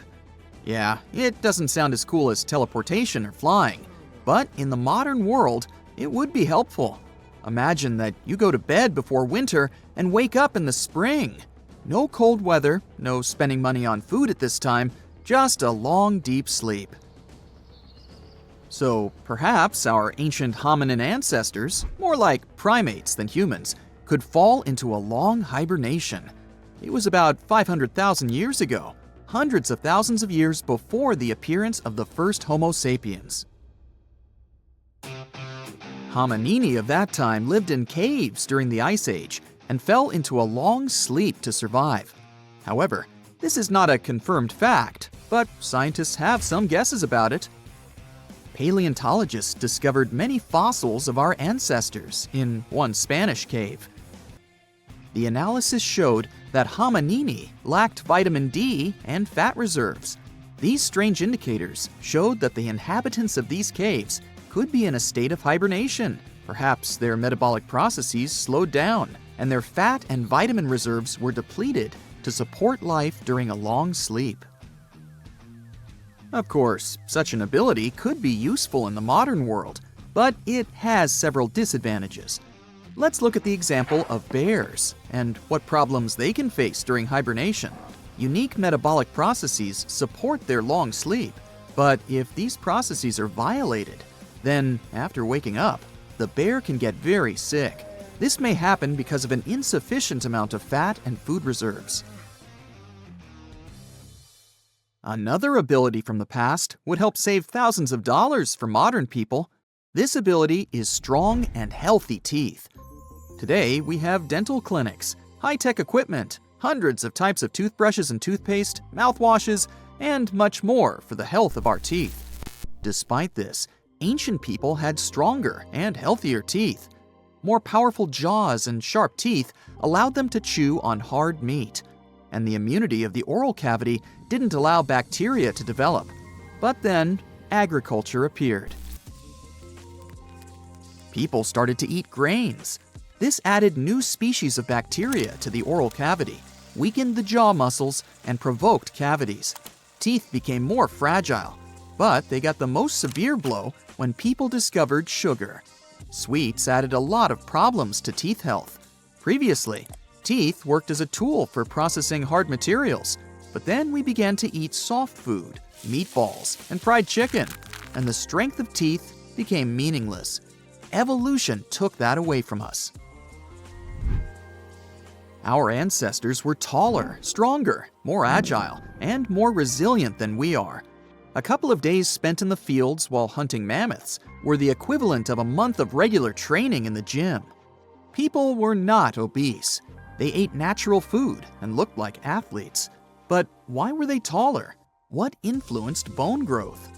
Yeah, it doesn't sound as cool as teleportation or flying, but in the modern world, it would be helpful. Imagine that you go to bed before winter and wake up in the spring. No cold weather, no spending money on food at this time, just a long, deep sleep. So perhaps our ancient hominin ancestors, more like primates than humans, could fall into a long hibernation. It was about 500,000 years ago, hundreds of thousands of years before the appearance of the first Homo sapiens. Hominini of that time lived in caves during the Ice Age and fell into a long sleep to survive. However, this is not a confirmed fact, but scientists have some guesses about it. Paleontologists discovered many fossils of our ancestors in one Spanish cave. The analysis showed that hominini lacked vitamin D and fat reserves. These strange indicators showed that the inhabitants of these caves could be in a state of hibernation. Perhaps their metabolic processes slowed down and their fat and vitamin reserves were depleted to support life during a long sleep. Of course, such an ability could be useful in the modern world, but it has several disadvantages. Let's look at the example of bears and what problems they can face during hibernation. Unique metabolic processes support their long sleep, but if these processes are violated, then after waking up, the bear can get very sick. This may happen because of an insufficient amount of fat and food reserves. Another ability from the past would help save thousands of dollars for modern people. This ability is strong and healthy teeth. Today, we have dental clinics, high-tech equipment, hundreds of types of toothbrushes and toothpaste, mouthwashes, and much more for the health of our teeth. Despite this, ancient people had stronger and healthier teeth. More powerful jaws and sharp teeth allowed them to chew on hard meat, and the immunity of the oral cavity didn't allow bacteria to develop. But then, agriculture appeared. People started to eat grains. This added new species of bacteria to the oral cavity, weakened the jaw muscles, and provoked cavities. Teeth became more fragile, but they got the most severe blow when people discovered sugar. Sweets added a lot of problems to teeth health. Previously, teeth worked as a tool for processing hard materials, but then we began to eat soft food, meatballs, and fried chicken, and the strength of teeth became meaningless. Evolution took that away from us. Our ancestors were taller, stronger, more agile, and more resilient than we are. A couple of days spent in the fields while hunting mammoths were the equivalent of a month of regular training in the gym. People were not obese. They ate natural food and looked like athletes. But why were they taller? What influenced bone growth?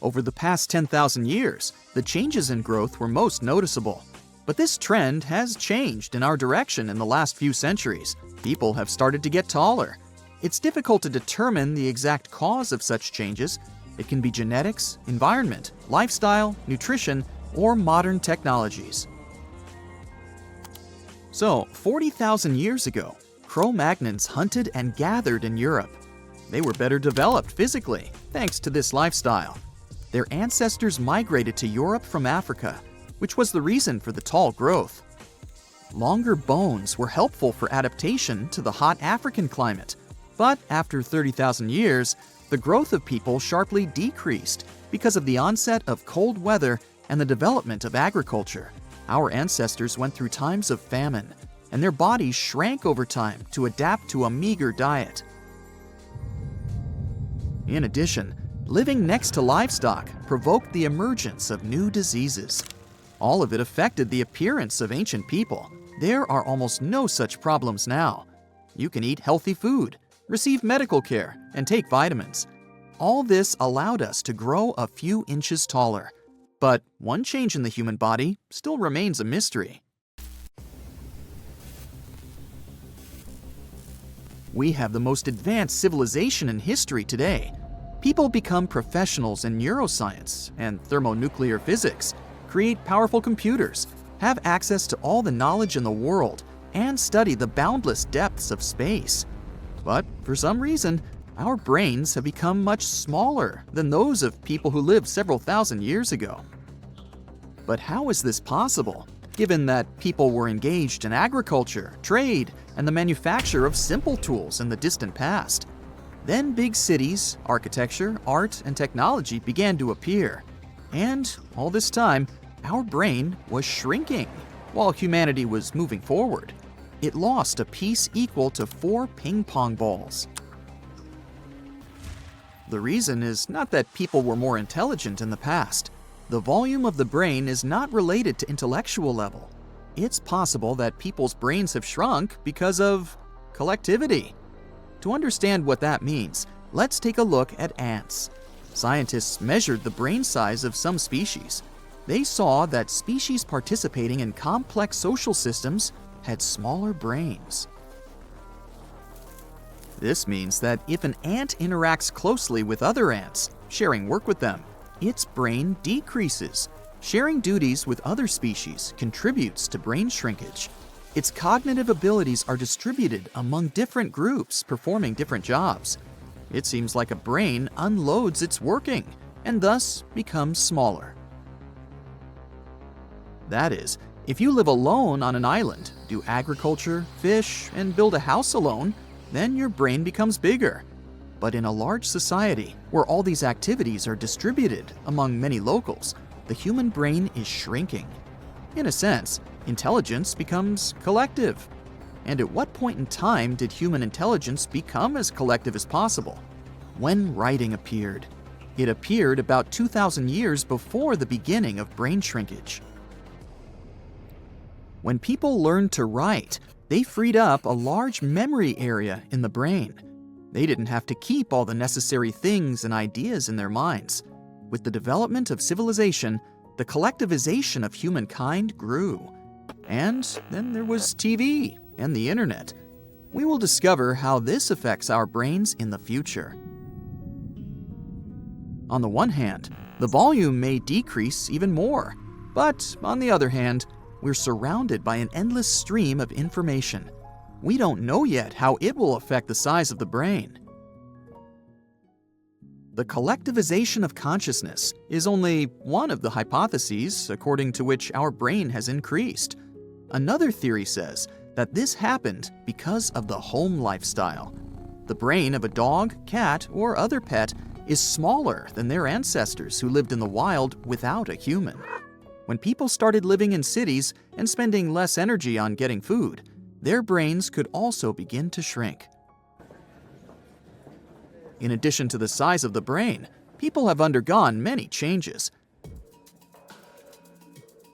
Over the past 10,000 years, the changes in growth were most noticeable. But this trend has changed in our direction in the last few centuries. People have started to get taller. It's difficult to determine the exact cause of such changes. It can be genetics, environment, lifestyle, nutrition, or modern technologies. So, 40,000 years ago, Cro-Magnons hunted and gathered in Europe. They were better developed physically, thanks to this lifestyle. Their ancestors migrated to Europe from Africa, which was the reason for the tall growth. Longer bones were helpful for adaptation to the hot African climate, but after 30,000 years, the growth of people sharply decreased because of the onset of cold weather and the development of agriculture. Our ancestors went through times of famine, and their bodies shrank over time to adapt to a meager diet. In addition, living next to livestock provoked the emergence of new diseases. All of it affected the appearance of ancient people. There are almost no such problems now. You can eat healthy food, receive medical care, and take vitamins. All this allowed us to grow a few inches taller. But one change in the human body still remains a mystery. We have the most advanced civilization in history today. People become professionals in neuroscience and thermonuclear physics, create powerful computers, have access to all the knowledge in the world, and study the boundless depths of space. But for some reason, our brains have become much smaller than those of people who lived several thousand years ago. But how is this possible, given that people were engaged in agriculture, trade, and the manufacture of simple tools in the distant past? Then big cities, architecture, art, and technology began to appear. And all this time, our brain was shrinking, while humanity was moving forward. It lost a piece equal to 4 ping pong balls. The reason is not that people were more intelligent in the past. The volume of the brain is not related to intellectual level. It's possible that people's brains have shrunk because of collectivity. To understand what that means, let's take a look at ants. Scientists measured the brain size of some species. They saw that species participating in complex social systems had smaller brains. This means that if an ant interacts closely with other ants, sharing work with them, its brain decreases. Sharing duties with other species contributes to brain shrinkage. Its cognitive abilities are distributed among different groups performing different jobs. It seems like a brain unloads its working and thus becomes smaller. That is, if you live alone on an island, do agriculture, fish, and build a house alone, then your brain becomes bigger. But in a large society, where all these activities are distributed among many locals, the human brain is shrinking. In a sense, intelligence becomes collective. And at what point in time did human intelligence become as collective as possible? When writing appeared. It appeared about 2,000 years before the beginning of brain shrinkage. When people learned to write, they freed up a large memory area in the brain. They didn't have to keep all the necessary things and ideas in their minds. With the development of civilization, the collectivization of humankind grew. And then there was TV and the internet. We will discover how this affects our brains in the future. On the one hand, the volume may decrease even more, but on the other hand, we're surrounded by an endless stream of information. We don't know yet how it will affect the size of the brain. The collectivization of consciousness is only one of the hypotheses according to which our brain has increased. Another theory says that this happened because of the home lifestyle. The brain of a dog, cat, or other pet is smaller than their ancestors who lived in the wild without a human. When people started living in cities and spending less energy on getting food, their brains could also begin to shrink. In addition to the size of the brain, people have undergone many changes.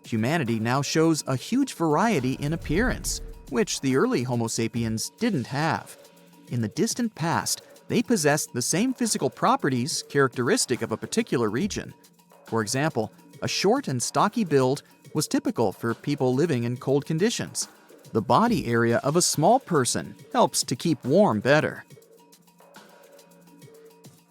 Humanity now shows a huge variety in appearance, which the early Homo sapiens didn't have. In the distant past, they possessed the same physical properties characteristic of a particular region. For example, a short and stocky build was typical for people living in cold conditions. The body area of a small person helps to keep warm better.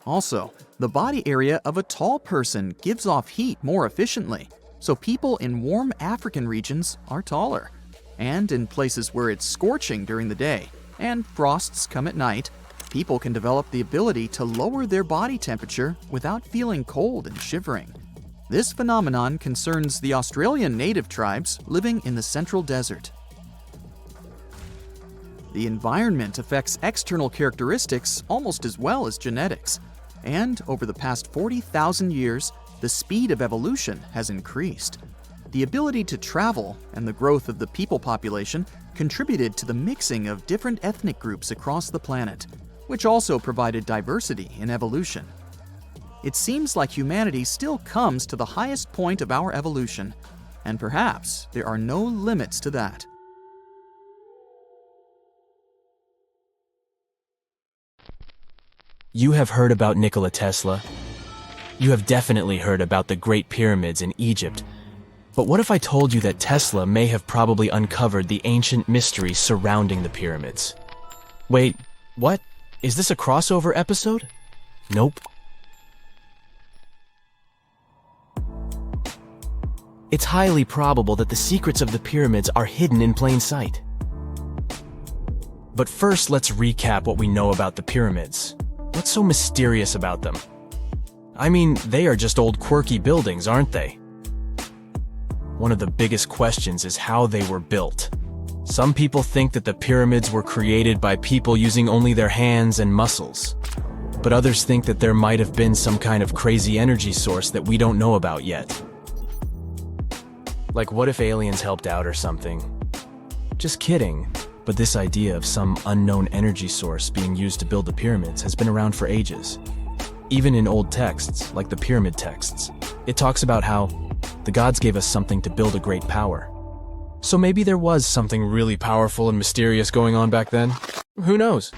Also, the body area of a tall person gives off heat more efficiently, so people in warm African regions are taller. And in places where it's scorching during the day and frosts come at night, people can develop the ability to lower their body temperature without feeling cold and shivering. This phenomenon concerns the Australian native tribes living in the central desert. The environment affects external characteristics almost as well as genetics, and over the past 40,000 years, the speed of evolution has increased. The ability to travel and the growth of the people population contributed to the mixing of different ethnic groups across the planet, which also provided diversity in evolution. It seems like humanity still comes to the highest point of our evolution, and perhaps there are no limits to that. You have heard about Nikola Tesla. You have definitely heard about the Great Pyramids in Egypt. But what if I told you that Tesla may have probably uncovered the ancient mystery surrounding the pyramids? Wait, what? Is this a crossover episode? Nope. It's highly probable that the secrets of the pyramids are hidden in plain sight. But first, let's recap what we know about the pyramids. What's so mysterious about them? I mean, they are just old quirky buildings, aren't they? One of the biggest questions is how they were built. Some people think that the pyramids were created by people using only their hands and muscles. But others think that there might have been some kind of crazy energy source that we don't know about yet. Like, what if aliens helped out or something? Just kidding. But this idea of some unknown energy source being used to build the pyramids has been around for ages. Even in old texts, like the pyramid texts, it talks about how the gods gave us something to build a great power. So maybe there was something really powerful and mysterious going on back then? Who knows?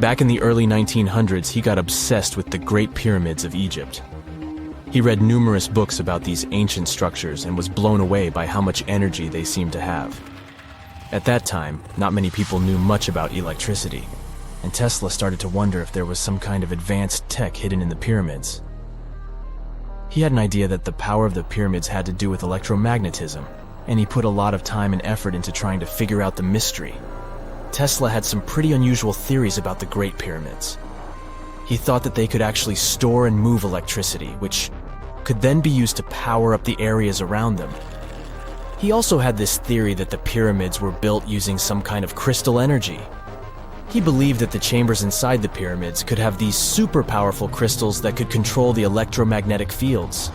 Back in the early 1900s, he got obsessed with the Great Pyramids of Egypt. He read numerous books about these ancient structures and was blown away by how much energy they seemed to have. At that time, not many people knew much about electricity, and Tesla started to wonder if there was some kind of advanced tech hidden in the pyramids. He had an idea that the power of the pyramids had to do with electromagnetism, and he put a lot of time and effort into trying to figure out the mystery. Tesla had some pretty unusual theories about the Great Pyramids. He thought that they could actually store and move electricity, which could then be used to power up the areas around them. He also had this theory that the pyramids were built using some kind of crystal energy. He believed that the chambers inside the pyramids could have these super powerful crystals that could control the electromagnetic fields.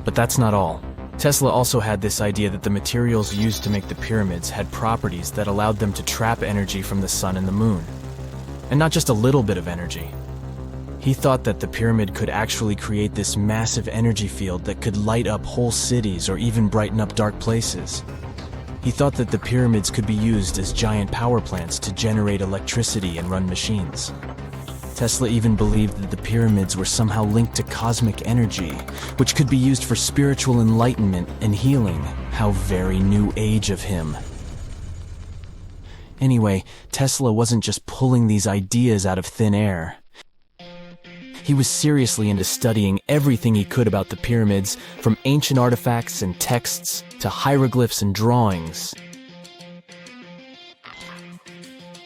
But that's not all. Tesla also had this idea that the materials used to make the pyramids had properties that allowed them to trap energy from the sun and the moon. and not just a little bit of energy. He thought that the pyramid could actually create this massive energy field that could light up whole cities or even brighten up dark places. He thought that the pyramids could be used as giant power plants to generate electricity and run machines. Tesla even believed that the pyramids were somehow linked to cosmic energy, which could be used for spiritual enlightenment and healing. How very new age of him. Anyway, Tesla wasn't just pulling these ideas out of thin air. He was seriously into studying everything he could about the pyramids, from ancient artifacts and texts to hieroglyphs and drawings.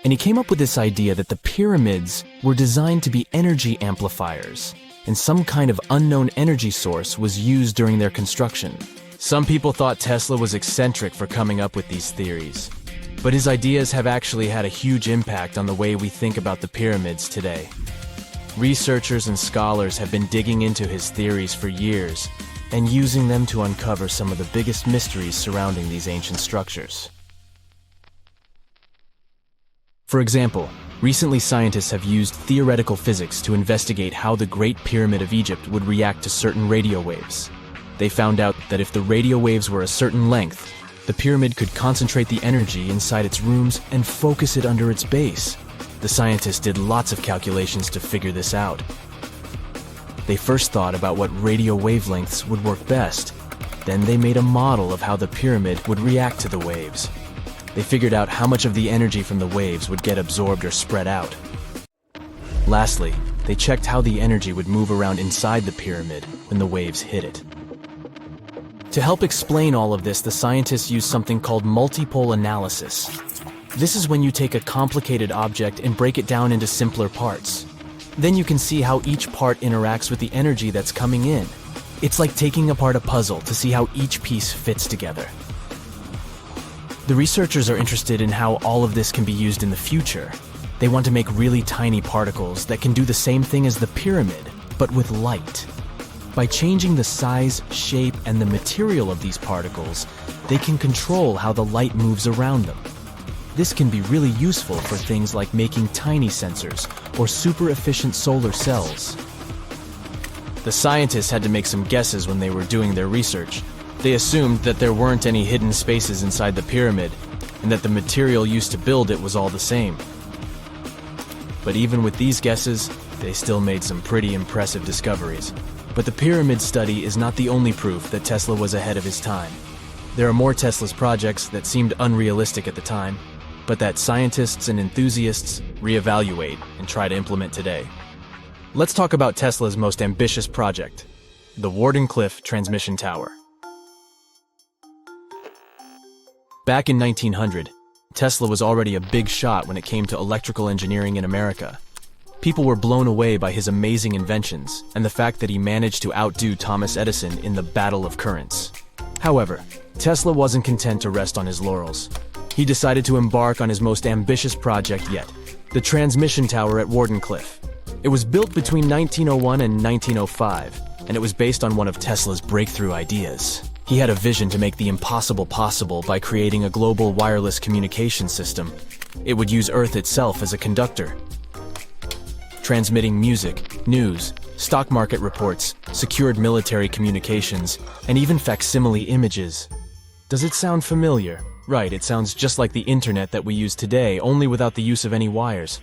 And he came up with this idea that the pyramids were designed to be energy amplifiers, and some kind of unknown energy source was used during their construction. Some people thought Tesla was eccentric for coming up with these theories, but his ideas have actually had a huge impact on the way we think about the pyramids today. Researchers and scholars have been digging into his theories for years and using them to uncover some of the biggest mysteries surrounding these ancient structures. For example, recently scientists have used theoretical physics to investigate how the Great Pyramid of Egypt would react to certain radio waves. They found out that if the radio waves were a certain length, the pyramid could concentrate the energy inside its rooms and focus it under its base. The scientists did lots of calculations to figure this out. They first thought about what radio wavelengths would work best. Then they made a model of how the pyramid would react to the waves. They figured out how much of the energy from the waves would get absorbed or spread out. Lastly, they checked how the energy would move around inside the pyramid when the waves hit it. To help explain all of this, the scientists used something called multipole analysis. This is when you take a complicated object and break it down into simpler parts. Then you can see how each part interacts with the energy that's coming in. It's like taking apart a puzzle to see how each piece fits together. The researchers are interested in how all of this can be used in the future. They want to make really tiny particles that can do the same thing as the pyramid, but with light. By changing the size, shape, and the material of these particles, they can control how the light moves around them. This can be really useful for things like making tiny sensors or super efficient solar cells. The scientists had to make some guesses when they were doing their research. They assumed that there weren't any hidden spaces inside the pyramid, and that the material used to build it was all the same. But even with these guesses, they still made some pretty impressive discoveries. But the pyramid study is not the only proof that Tesla was ahead of his time. There are more Tesla's projects that seemed unrealistic at the time, but that scientists and enthusiasts reevaluate and try to implement today. Let's talk about Tesla's most ambitious project, the Wardenclyffe Transmission Tower. Back in 1900, Tesla was already a big shot when it came to electrical engineering in America. People were blown away by his amazing inventions and the fact that he managed to outdo Thomas Edison in the Battle of Currents. However, Tesla wasn't content to rest on his laurels. He decided to embark on his most ambitious project yet, the transmission tower at Wardenclyffe. It was built between 1901 and 1905, and it was based on one of Tesla's breakthrough ideas. He had a vision to make the impossible possible by creating a global wireless communication system. It would use Earth itself as a conductor, transmitting music, news, stock market reports, secured military communications, and even facsimile images. Does it sound familiar? Right, it sounds just like the internet that we use today, only without the use of any wires.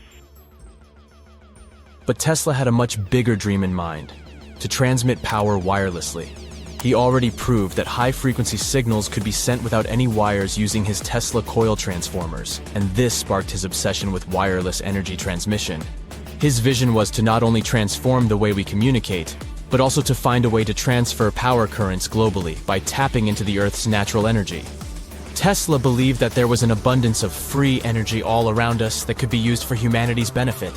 But Tesla had a much bigger dream in mind, to transmit power wirelessly. He already proved that high-frequency signals could be sent without any wires using his Tesla coil transformers, and this sparked his obsession with wireless energy transmission. His vision was to not only transform the way we communicate, but also to find a way to transfer power currents globally by tapping into the Earth's natural energy. Tesla believed that there was an abundance of free energy all around us that could be used for humanity's benefit.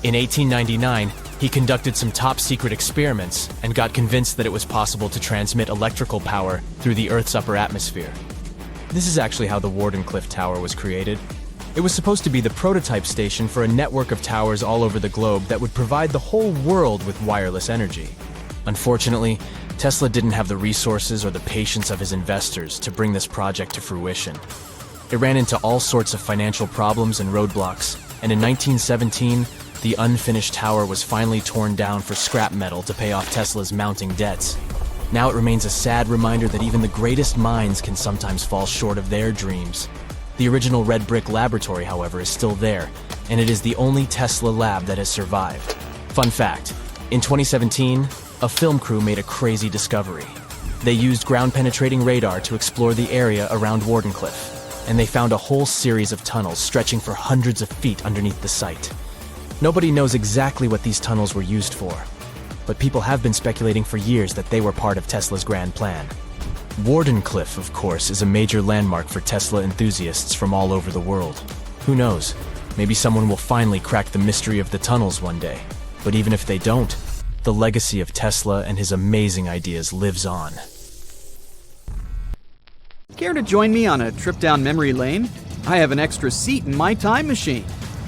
In 1899, he conducted some top-secret experiments and got convinced that it was possible to transmit electrical power through the Earth's upper atmosphere. This is actually how the Wardenclyffe Tower was created. It was supposed to be the prototype station for a network of towers all over the globe that would provide the whole world with wireless energy. Unfortunately, Tesla didn't have the resources or the patience of his investors to bring this project to fruition. It ran into all sorts of financial problems and roadblocks, and in 1917, the unfinished tower was finally torn down for scrap metal to pay off Tesla's mounting debts. Now it remains a sad reminder that even the greatest minds can sometimes fall short of their dreams. The original red brick laboratory, however, is still there, and it is the only Tesla lab that has survived. Fun fact, in 2017, a film crew made a crazy discovery. They used ground-penetrating radar to explore the area around Wardenclyffe, and they found a whole series of tunnels stretching for hundreds of feet underneath the site. Nobody knows exactly what these tunnels were used for, but people have been speculating for years that they were part of Tesla's grand plan. Wardenclyffe, of course, is a major landmark for Tesla enthusiasts from all over the world. Who knows? Maybe someone will finally crack the mystery of the tunnels one day. But even if they don't, the legacy of Tesla and his amazing ideas lives on. Care to join me on a trip down memory lane? I have an extra seat in my time machine.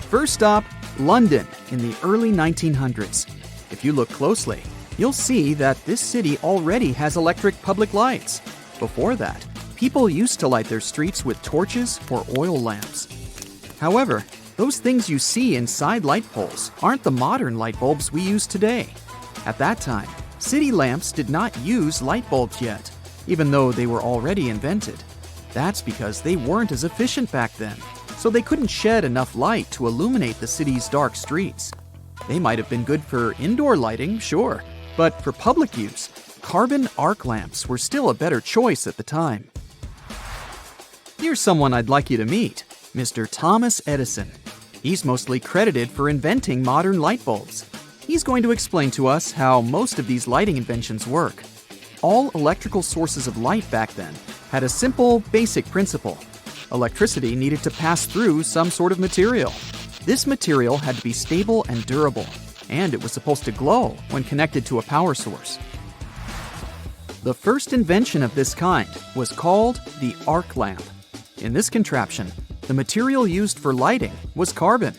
First stop, London in the early 1900s. If you look closely, you'll see that this city already has electric public lights. Before that, people used to light their streets with torches or oil lamps. However, those things you see inside light poles aren't the modern light bulbs we use today. At that time, city lamps did not use light bulbs yet, even though they were already invented. That's because they weren't as efficient back then, so they couldn't shed enough light to illuminate the city's dark streets. They might have been good for indoor lighting, sure, but for public use, carbon arc lamps were still a better choice at the time. Here's someone I'd like you to meet, Mr. Thomas Edison. He's mostly credited for inventing modern light bulbs. He's going to explain to us how most of these lighting inventions work. All electrical sources of light back then had a simple, basic principle. Electricity needed to pass through some sort of material. This material had to be stable and durable, and it was supposed to glow when connected to a power source. The first invention of this kind was called the arc lamp. In this contraption, the material used for lighting was carbon,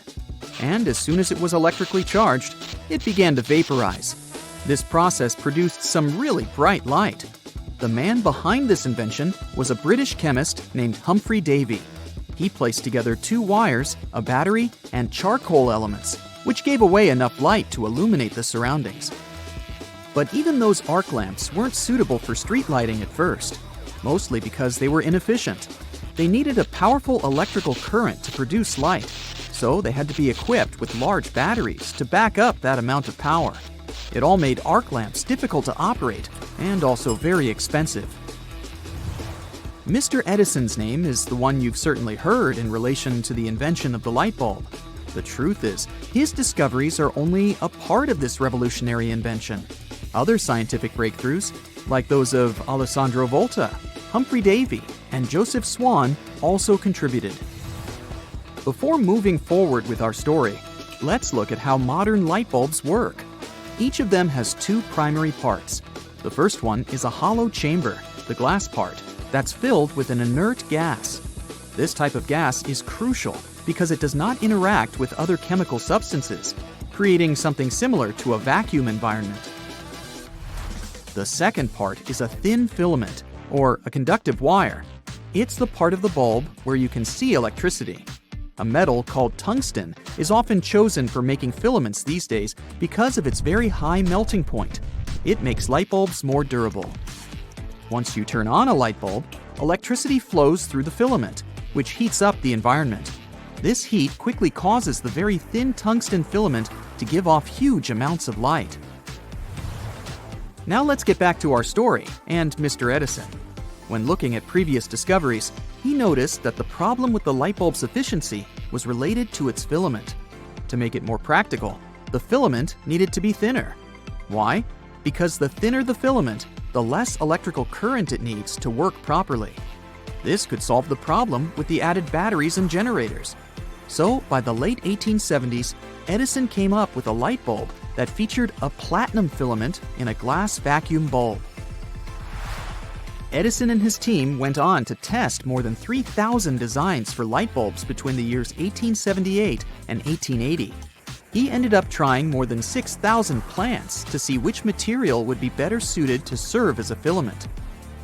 and as soon as it was electrically charged, it began to vaporize. This process produced some really bright light. The man behind this invention was a British chemist named Humphrey Davy. He placed together two wires, a battery, and charcoal elements, which gave away enough light to illuminate the surroundings. But even those arc lamps weren't suitable for street lighting at first, mostly because they were inefficient. They needed a powerful electrical current to produce light, so they had to be equipped with large batteries to back up that amount of power. It all made arc lamps difficult to operate and also very expensive. Mr. Edison's name is the one you've certainly heard in relation to the invention of the light bulb. The truth is, his discoveries are only a part of this revolutionary invention. Other scientific breakthroughs, like those of Alessandro Volta, Humphrey Davy, and Joseph Swan, also contributed. Before moving forward with our story, let's look at how modern light bulbs work. Each of them has two primary parts. The first one is a hollow chamber, the glass part, that's filled with an inert gas. This type of gas is crucial because it does not interact with other chemical substances, creating something similar to a vacuum environment. The second part is a thin filament, or a conductive wire. It's the part of the bulb where you can see electricity. A metal called tungsten is often chosen for making filaments these days because of its very high melting point. It makes light bulbs more durable. Once you turn on a light bulb, electricity flows through the filament, which heats up the environment. This heat quickly causes the very thin tungsten filament to give off huge amounts of light. Now let's get back to our story and Mr. Edison. When looking at previous discoveries, he noticed that the problem with the light bulb's efficiency was related to its filament. To make it more practical, the filament needed to be thinner. Why? Because the thinner the filament, the less electrical current it needs to work properly. This could solve the problem with the added batteries and generators. So, by the late 1870s, Edison came up with a light bulb that featured a platinum filament in a glass vacuum bulb. Edison and his team went on to test more than 3,000 designs for light bulbs between the years 1878 and 1880. He ended up trying more than 6,000 plants to see which material would be better suited to serve as a filament.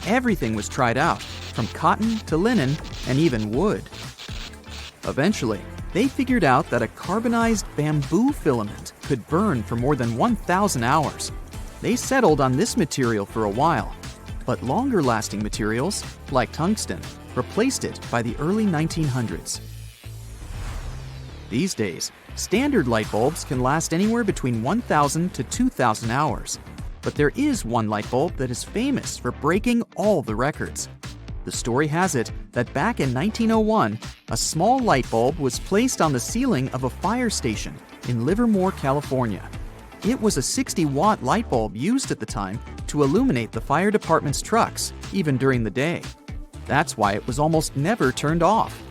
Everything was tried out, from cotton to linen and even wood. Eventually, they figured out that a carbonized bamboo filament could burn for more than 1,000 hours. They settled on this material for a while, but longer-lasting materials, like tungsten, replaced it by the early 1900s. These days, standard light bulbs can last anywhere between 1,000 to 2,000 hours. But there is one light bulb that is famous for breaking all the records. The story has it that back in 1901, a small light bulb was placed on the ceiling of a fire station in Livermore, California. It was a 60-watt light bulb used at the time to illuminate the fire department's trucks, even during the day. That's why it was almost never turned off.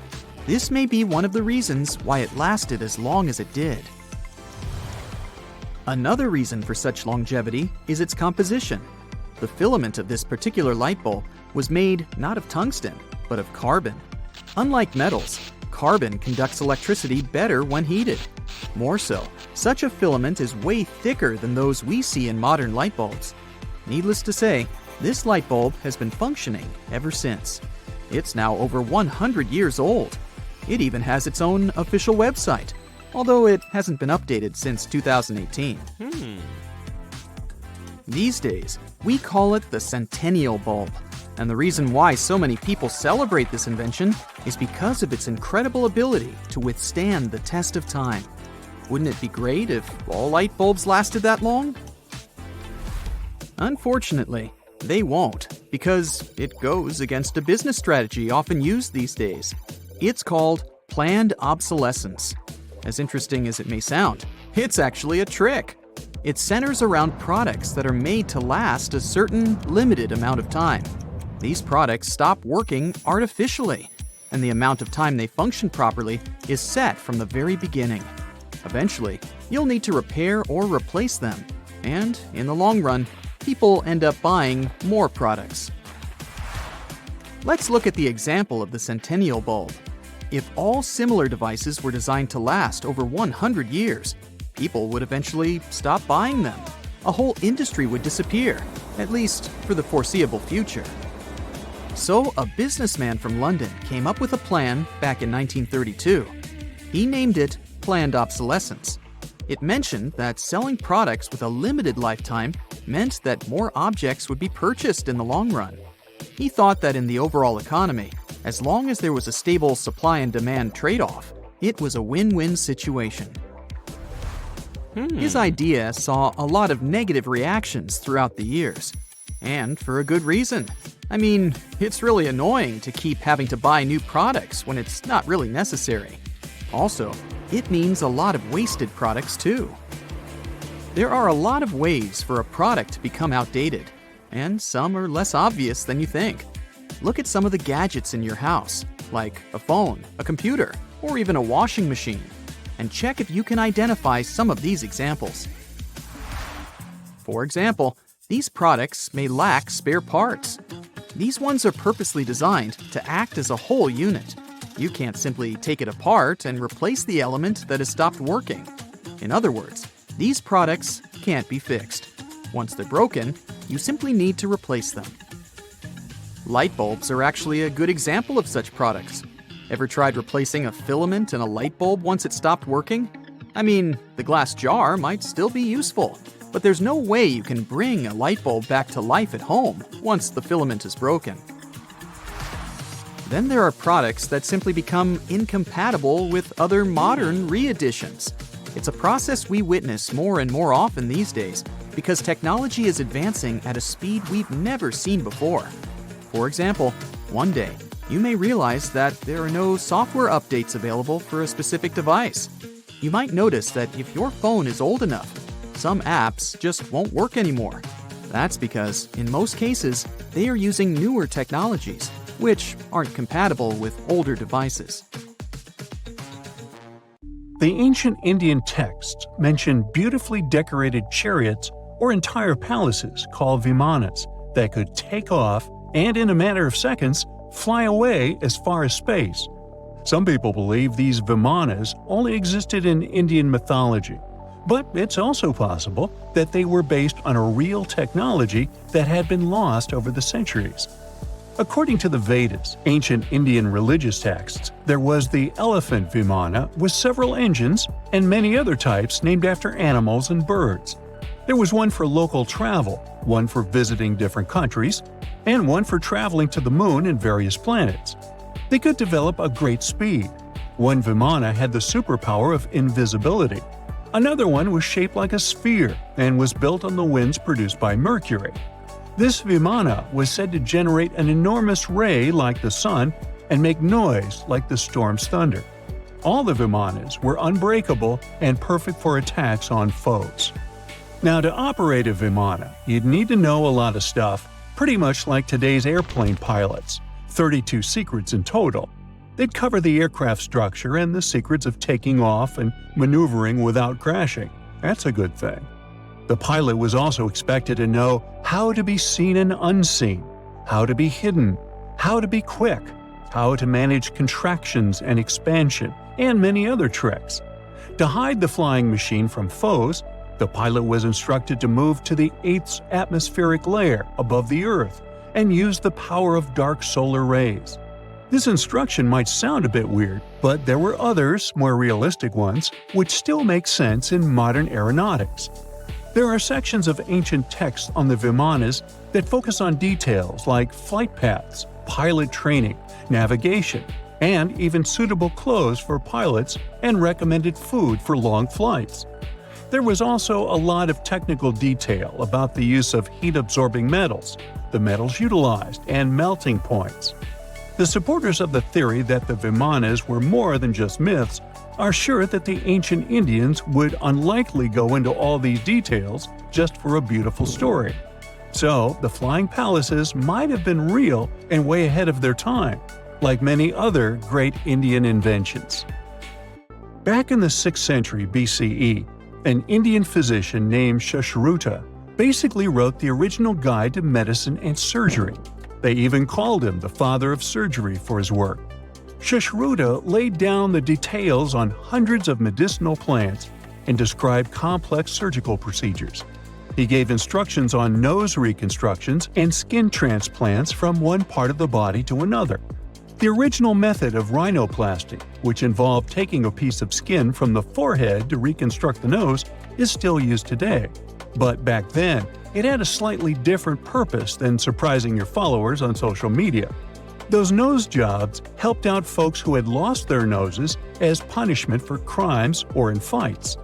This may be one of the reasons why it lasted as long as it did. Another reason for such longevity is its composition. The filament of this particular light bulb was made not of tungsten, but of carbon. Unlike metals, carbon conducts electricity better when heated. More so, such a filament is way thicker than those we see in modern light bulbs. Needless to say, this light bulb has been functioning ever since. It's now over 100 years old. It even has its own official website, although it hasn't been updated since 2018. These days, we call it the Centennial bulb, and the reason why so many people celebrate this invention is because of its incredible ability to withstand the test of time. Wouldn't it be great if all light bulbs lasted that long? Unfortunately, they won't, because it goes against a business strategy often used these days. It's called planned obsolescence. As interesting as it may sound, it's actually a trick. It centers around products that are made to last a certain limited amount of time. These products stop working artificially, and the amount of time they function properly is set from the very beginning. Eventually, you'll need to repair or replace them, and in the long run, people end up buying more products. Let's look at the example of the Centennial bulb. If all similar devices were designed to last over 100 years, people would eventually stop buying them. A whole industry would disappear, at least for the foreseeable future. So a businessman from London came up with a plan back in 1932. He named it planned obsolescence. It mentioned that selling products with a limited lifetime meant that more objects would be purchased in the long run. He thought that in the overall economy, as long as there was a stable supply and demand trade-off, it was a win-win situation. His idea saw a lot of negative reactions throughout the years, and for a good reason. I mean, it's really annoying to keep having to buy new products when it's not really necessary. Also, it means a lot of wasted products too. There are a lot of ways for a product to become outdated, and some are less obvious than you think. Look at some of the gadgets in your house, like a phone, a computer, or even a washing machine, and check if you can identify some of these examples. For example, these products may lack spare parts. These ones are purposely designed to act as a whole unit. You can't simply take it apart and replace the element that has stopped working. In other words, these products can't be fixed. Once they're broken, you simply need to replace them. Light bulbs are actually a good example of such products. Ever tried replacing a filament in a light bulb once it stopped working? I mean, the glass jar might still be useful, but there's no way you can bring a light bulb back to life at home once the filament is broken. Then there are products that simply become incompatible with other modern re-editions. It's a process we witness more and more often these days because technology is advancing at a speed we've never seen before. For example, one day, you may realize that there are no software updates available for a specific device. You might notice that if your phone is old enough, some apps just won't work anymore. That's because, in most cases, they are using newer technologies, which aren't compatible with older devices. The ancient Indian texts mention beautifully decorated chariots or entire palaces called vimanas that could take off and, in a matter of seconds, fly away as far as space. Some people believe these vimanas only existed in Indian mythology, but it's also possible that they were based on a real technology that had been lost over the centuries. According to the Vedas, ancient Indian religious texts, there was the elephant vimana with several engines and many other types named after animals and birds. There was one for local travel, one for visiting different countries, and one for traveling to the moon and various planets. They could develop a great speed. One vimana had the superpower of invisibility. Another one was shaped like a sphere and was built on the winds produced by Mercury. This vimana was said to generate an enormous ray like the sun and make noise like the storm's thunder. All the vimanas were unbreakable and perfect for attacks on foes. Now, to operate a vimana, you'd need to know a lot of stuff, pretty much like today's airplane pilots, 32 secrets in total. They'd cover the aircraft structure and the secrets of taking off and maneuvering without crashing. That's a good thing. The pilot was also expected to know how to be seen and unseen, how to be hidden, how to be quick, how to manage contractions and expansion, and many other tricks. To hide the flying machine from foes, the pilot was instructed to move to the 8th atmospheric layer above the Earth and use the power of dark solar rays. This instruction might sound a bit weird, but there were others, more realistic ones, which still make sense in modern aeronautics. There are sections of ancient texts on the vimanas that focus on details like flight paths, pilot training, navigation, and even suitable clothes for pilots and recommended food for long flights. There was also a lot of technical detail about the use of heat-absorbing metals, the metals utilized, and melting points. The supporters of the theory that the vimanas were more than just myths are sure that the ancient Indians would unlikely go into all these details just for a beautiful story. So, the flying palaces might have been real and way ahead of their time, like many other great Indian inventions. Back in the 6th century BCE, an Indian physician named Sushruta basically wrote the original guide to medicine and surgery. They even called him the father of surgery for his work. Sushruta laid down the details on hundreds of medicinal plants and described complex surgical procedures. He gave instructions on nose reconstructions and skin transplants from one part of the body to another. The original method of rhinoplasty, which involved taking a piece of skin from the forehead to reconstruct the nose, is still used today. But back then, it had a slightly different purpose than surprising your followers on social media. Those nose jobs helped out folks who had lost their noses as punishment for crimes or in fights.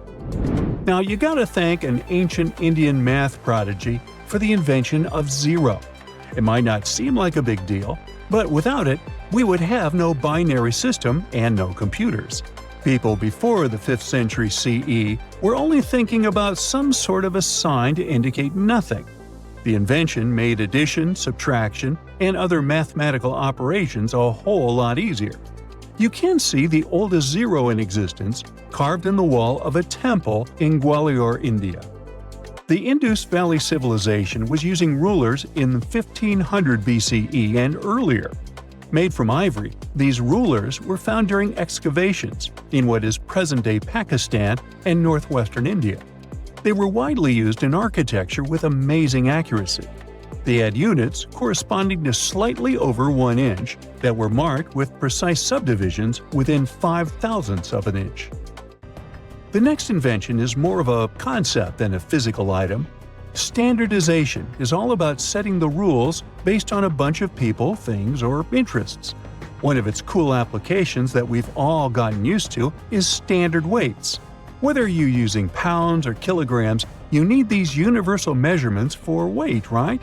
Now, you gotta thank an ancient Indian math prodigy for the invention of zero. It might not seem like a big deal, but without it, we would have no binary system and no computers. People before the 5th century CE were only thinking about some sort of a sign to indicate nothing. The invention made addition, subtraction, and other mathematical operations a whole lot easier. You can see the oldest zero in existence carved in the wall of a temple in Gwalior, India. The Indus Valley Civilization was using rulers in 1500 BCE and earlier. Made from ivory, these rulers were found during excavations in what is present-day Pakistan and northwestern India. They were widely used in architecture with amazing accuracy. They had units corresponding to slightly over 1 inch that were marked with precise subdivisions within 5/1000ths of an inch. The next invention is more of a concept than a physical item. Standardization is all about setting the rules based on a bunch of people, things, or interests. One of its cool applications that we've all gotten used to is standard weights. Whether you're using pounds or kilograms, you need these universal measurements for weight, right?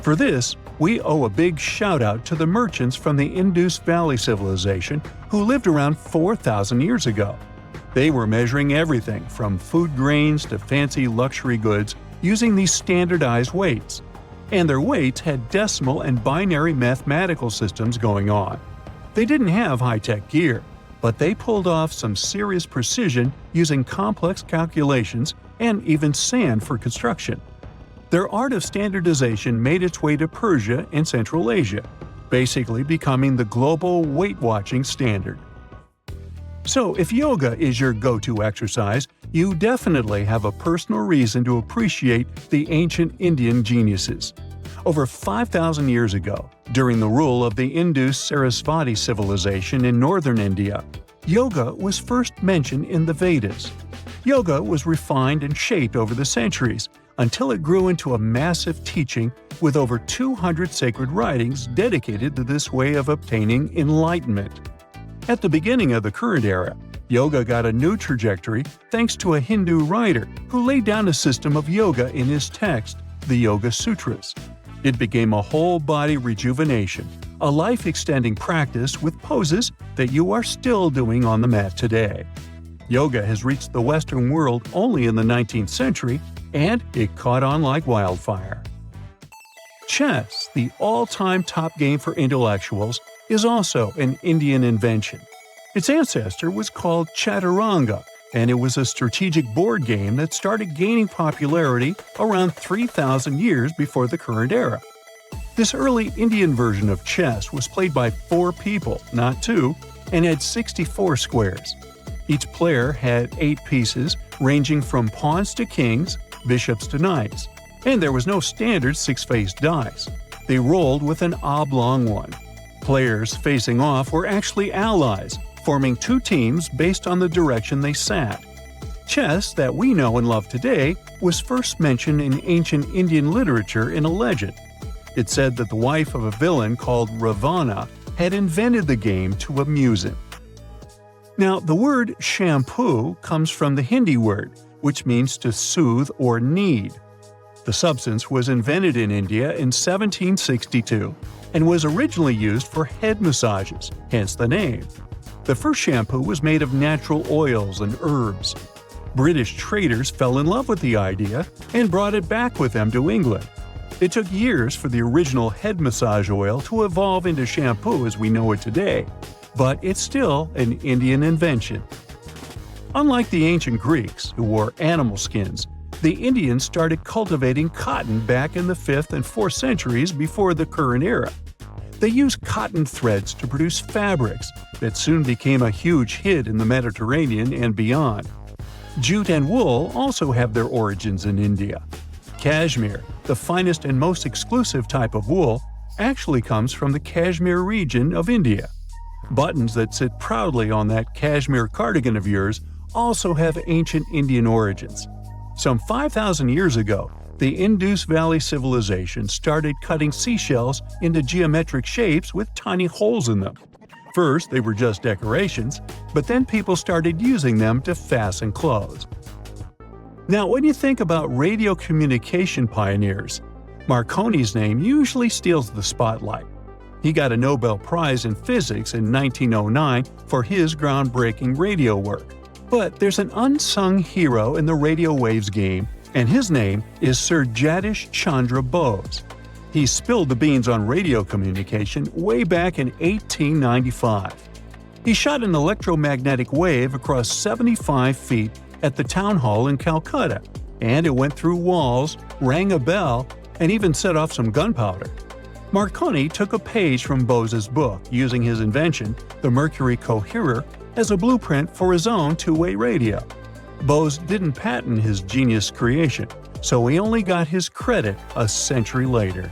For this, we owe a big shout-out to the merchants from the Indus Valley Civilization who lived around 4,000 years ago. They were measuring everything from food grains to fancy luxury goods using these standardized weights. And their weights had decimal and binary mathematical systems going on. They didn't have high-tech gear, but they pulled off some serious precision using complex calculations and even sand for construction. Their art of standardization made its way to Persia and Central Asia, basically becoming the global weight-watching standard. So, if yoga is your go-to exercise, you definitely have a personal reason to appreciate the ancient Indian geniuses. Over 5,000 years ago, during the rule of the Indus-Sarasvati civilization in northern India, yoga was first mentioned in the Vedas. Yoga was refined and shaped over the centuries until it grew into a massive teaching with over 200 sacred writings dedicated to this way of obtaining enlightenment. At the beginning of the current era, yoga got a new trajectory thanks to a Hindu writer who laid down a system of yoga in his text, the Yoga Sutras. It became a whole-body rejuvenation, a life-extending practice with poses that you are still doing on the mat today. Yoga has reached the Western world only in the 19th century, and it caught on like wildfire. Chess, the all-time top game for intellectuals, is also an Indian invention. Its ancestor was called Chaturanga, and it was a strategic board game that started gaining popularity around 3,000 years before the current era. This early Indian version of chess was played by 4 people, not 2, and had 64 squares. Each player had 8 pieces, ranging from pawns to kings, bishops to knights, and there was no standard 6-faced dice. They rolled with an oblong one. Players facing off were actually allies, forming 2 teams based on the direction they sat. Chess, that we know and love today, was first mentioned in ancient Indian literature in a legend. It said that the wife of a villain called Ravana had invented the game to amuse him. Now, the word shampoo comes from the Hindi word, which means to soothe or knead. The substance was invented in India in 1762 and was originally used for head massages, hence the name. The first shampoo was made of natural oils and herbs. British traders fell in love with the idea and brought it back with them to England. It took years for the original head massage oil to evolve into shampoo as we know it today, but it's still an Indian invention. Unlike the ancient Greeks, who wore animal skins, the Indians started cultivating cotton back in the 5th and 4th centuries before the current era. They used cotton threads to produce fabrics that soon became a huge hit in the Mediterranean and beyond. Jute and wool also have their origins in India. Cashmere, the finest and most exclusive type of wool, actually comes from the Kashmir region of India. Buttons that sit proudly on that cashmere cardigan of yours also have ancient Indian origins. Some 5,000 years ago, the Indus Valley civilization started cutting seashells into geometric shapes with tiny holes in them. First, they were just decorations, but then people started using them to fasten clothes. Now, when you think about radio communication pioneers, Marconi's name usually steals the spotlight. He got a Nobel Prize in Physics in 1909 for his groundbreaking radio work. But there's an unsung hero in the radio waves game, and his name is Sir Jagdish Chandra Bose. He spilled the beans on radio communication way back in 1895. He shot an electromagnetic wave across 75 feet at the town hall in Calcutta, and it went through walls, rang a bell, and even set off some gunpowder. Marconi took a page from Bose's book, using his invention, the Mercury Coherer, as a blueprint for his own two-way radio. Bose didn't patent his genius creation, so he only got his credit a century later.